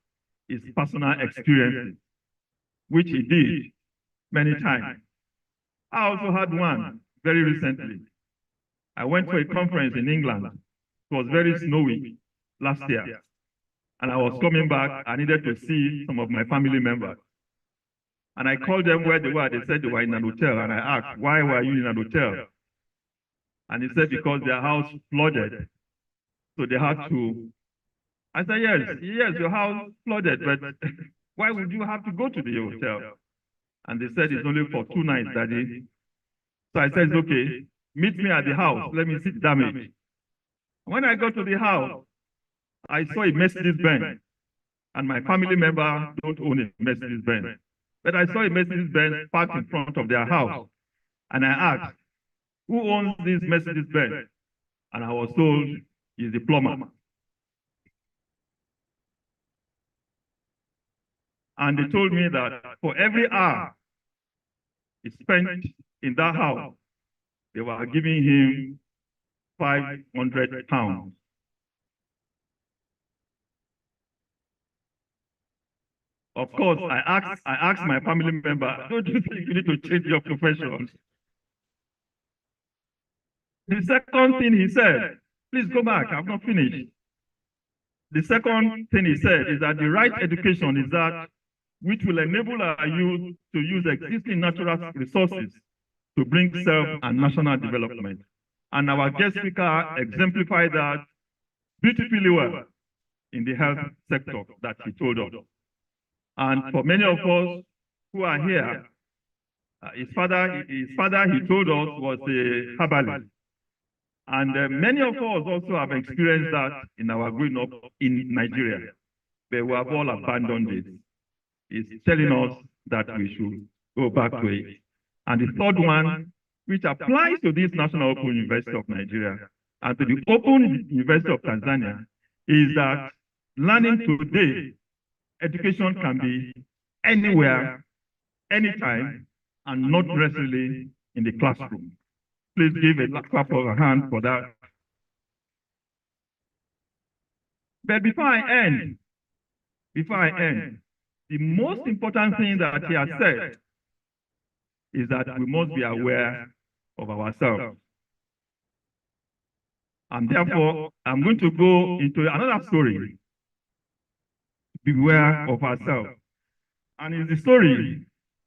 [SPEAKER 3] his personal experiences, which he did many times. I also had one very recently. I went for a conference in England. It was very snowy last year. And I was coming back. I needed to see some of my family members. And I called them where they were. They said they were in an hotel. And I asked, why were you in an hotel? And he said, because their house flooded. So they had to. I said, yes, your house flooded, but why would you have to go to the hotel? And they said, it's only for 2 nights, Daddy. So I said, okay, meet me at the house. Let me see the damage. When I got to the house, I saw a Mercedes-Benz. And my family member don't own a Mercedes-Benz. But I saw a Mercedes-Benz parked in front of their house. And I asked, who owns this Mercedes-Benz? And I was told, he's the plumber. And they told me that for every hour he spent in that house, they were giving him 500 pounds. Of course, I asked my family member, don't you think you need to change your profession? The second thing he said, please go back, I've not finished. The second thing he said is that the right education is that which will enable our youth to use existing natural resources to bring self and national development. And our guest speaker exemplified that beautifully well in the health sector that he told us. And for many of us who are here, his father, he told us, was a herbalist. And many of us also have experienced that in our growing up in Nigeria, but we have all abandoned it. He's telling us that we should go back to it. And the third one, which applies to this National Open University of Nigeria and to the Open University of Tanzania, is that learning today, education can be anywhere, anytime, and not necessarily in the classroom. Please give a clap of a hand for that. But before I end, the most important thing that he has said is that we must be aware of ourselves. And therefore, I'm going to go into another story. Beware of ourselves. And it's the story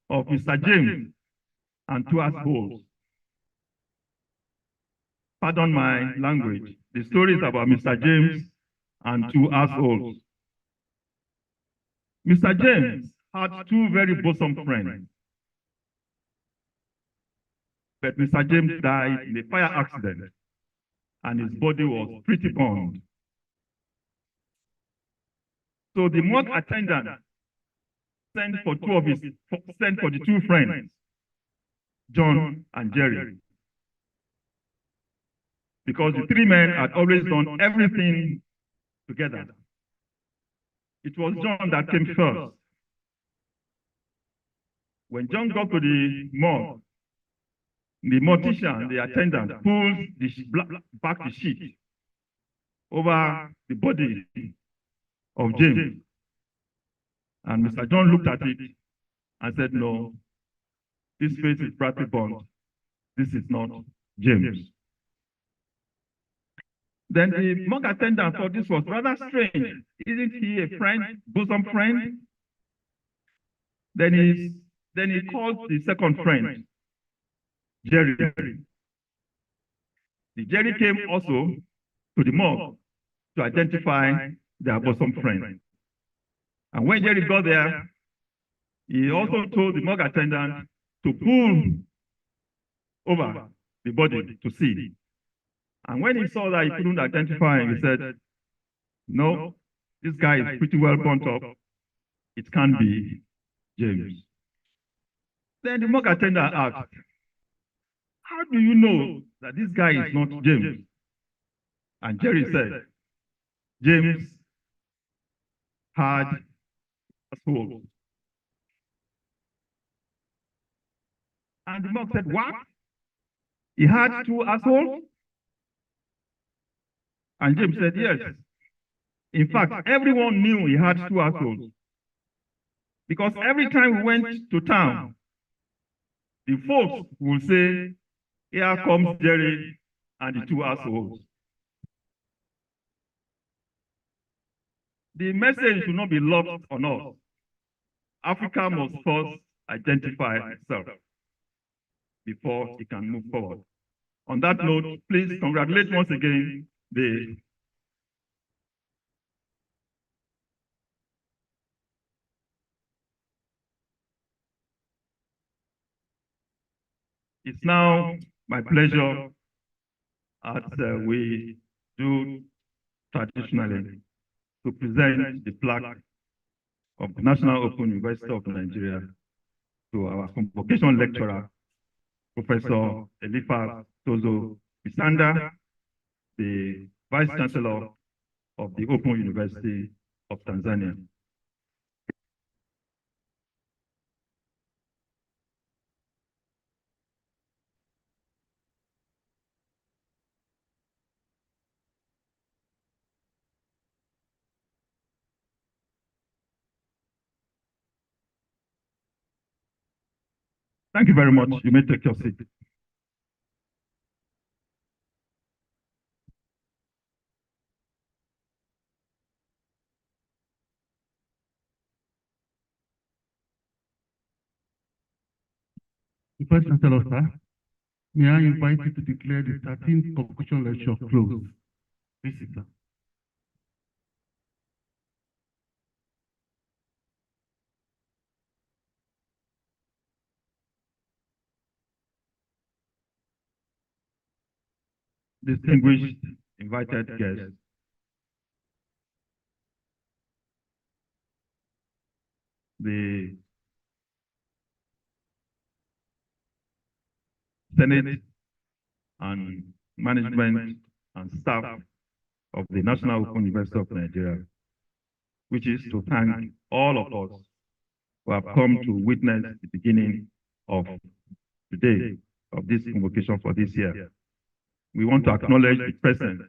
[SPEAKER 3] of Mr. James and two assholes. Pardon my language. The story is about Mr. James and two assholes. Mr. James had two very bosom friends. But Mr. James died in a fire accident, and his body was pretty burned. So the morgue attendant sent for the two friends, John and Jerry, because the three men had always done everything together. It was John that came first. When John got to the morgue, the mortician, the attendant, pulled back the sheet over the body of James. And Mr. John looked at it and said, no, this face is brightly burnt. This is not James. Then the morgue attendant thought this was rather strange. Isn't he a friend, bosom friend? Then he called the second friend, Jerry. The Jerry came also to the morgue to identify their bosom friend. And when Jerry got there, he also told the morgue attendant to pull over the body to see. And when he saw that he couldn't identify him, he said, no, this guy is pretty well burnt up. It can't be James. Then the morgue attendant asked, how do you know that this guy is not James? And Jerry said, James had assholes. And the morgue said, what? He had two assholes? And James said, yes. In fact, everyone knew he had two assholes. Because every time we went to town, the folks would say, here comes Jerry and the two assholes. The message should not be lost on us. Africa must first identify itself before it can move forward. On that note, please congratulate once again It's now my pleasure, as we do traditionally, to present the plaque of the National Open University of Nigeria to our convocation lecturer, Professor Eliphas Tozo Bisanda, the Vice Chancellor of the Open University of Tanzania. Thank you very much. You may take your seat.
[SPEAKER 2] Vice Chancellor, sir, may I invite you to declare the 13th convocation lecture closed? Please, sir.
[SPEAKER 3] Distinguished invited guests, the Senate and management and staff of the National Open University of Nigeria, which is to thank all of us who have come to witness the beginning of today of this convocation for this year. We want to acknowledge the presence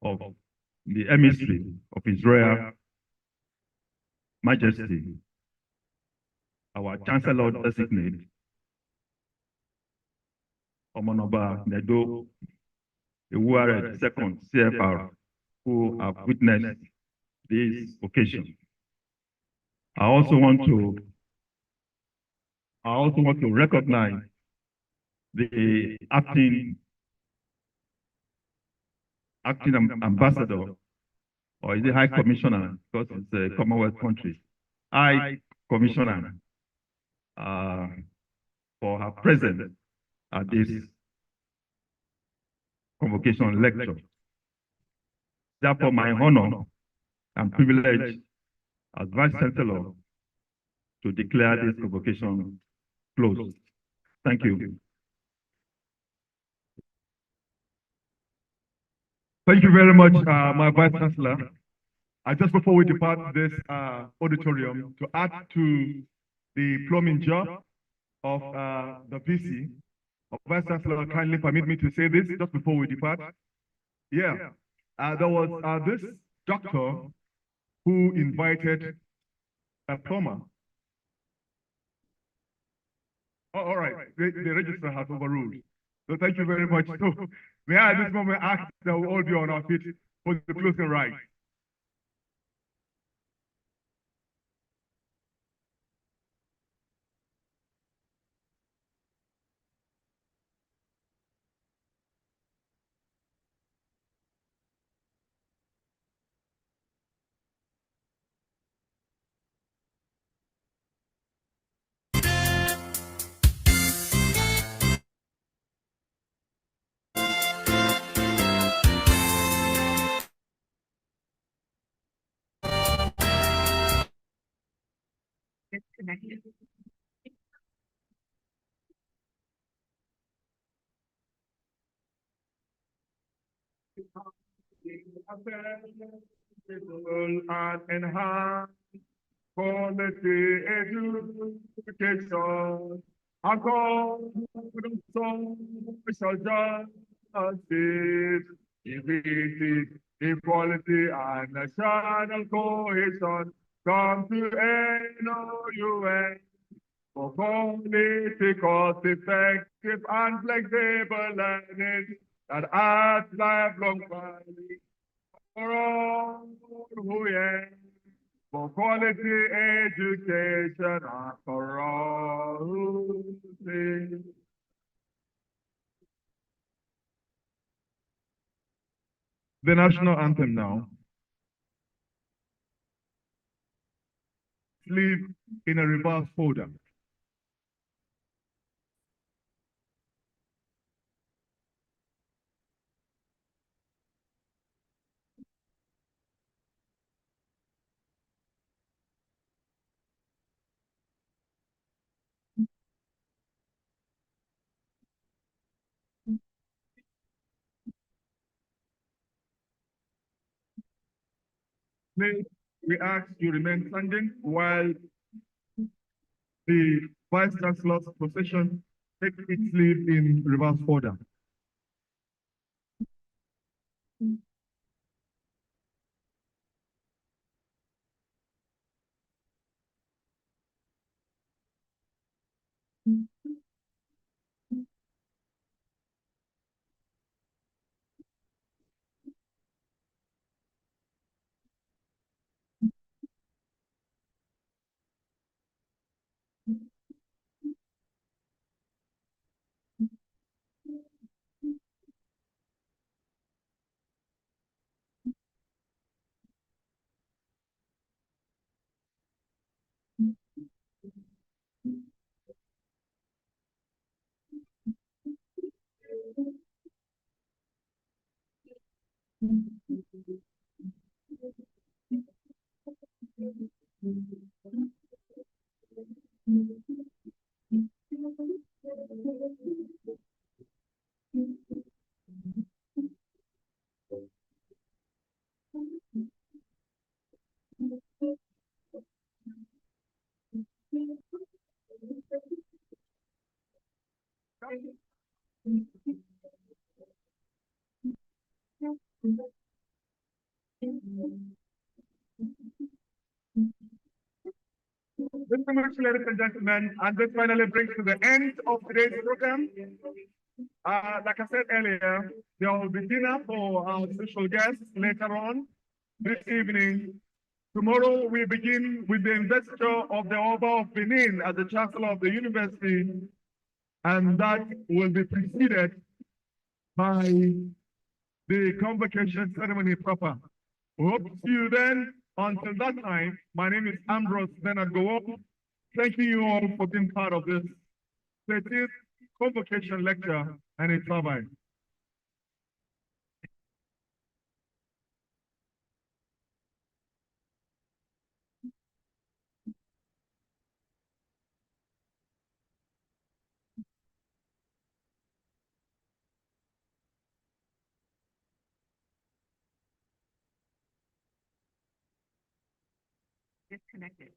[SPEAKER 3] of the emissary of His Royal Majesty, our Chancellor Designate, Omonoba Nedo Ewuare II CFR, who have witnessed this occasion. I also want to recognize the acting ambassador, or is it high commissioner, because it's a Commonwealth country, high commissioner, for her presence at this convocation lecture. Therefore, my honor and privilege as Vice Chancellor to declare this convocation closed. Thank you.
[SPEAKER 1] Thank you very much, my Vice Chancellor. Just before we depart this auditorium, to add to the plumbing job of the VC, Vice Chancellor, kindly permit me to say this just before we depart. Yeah, there was this doctor who invited a plumber. Oh, all right, the register has overruled. So thank you very much. So may I at this moment ask that we all be on our feet for the closing right. And enhance quality education according to social justice, equality, and national cohesion. Come to NOUN for quality, cost-effective, and flexible learning that adds lifelong value for all who yearn for quality education and for all who seek. The national anthem now. Sleeve in a reverse folder. Please, we ask you remain standing while the Vice Chancellor's procession takes its leave in reverse order. Ladies and gentlemen, and this finally brings to the end of today's program. Like I said earlier, there will be dinner for our special guests later on this evening Tomorrow we begin with the investiture of the Oba of Benin as the Chancellor of the University, and that will be preceded by the convocation ceremony proper. We hope to see you then. Until that time, my name is Ambrose Bernard Gowop. Thanking you all for being part of this 13th convocation lecture and its survey.
[SPEAKER 9] Disconnected.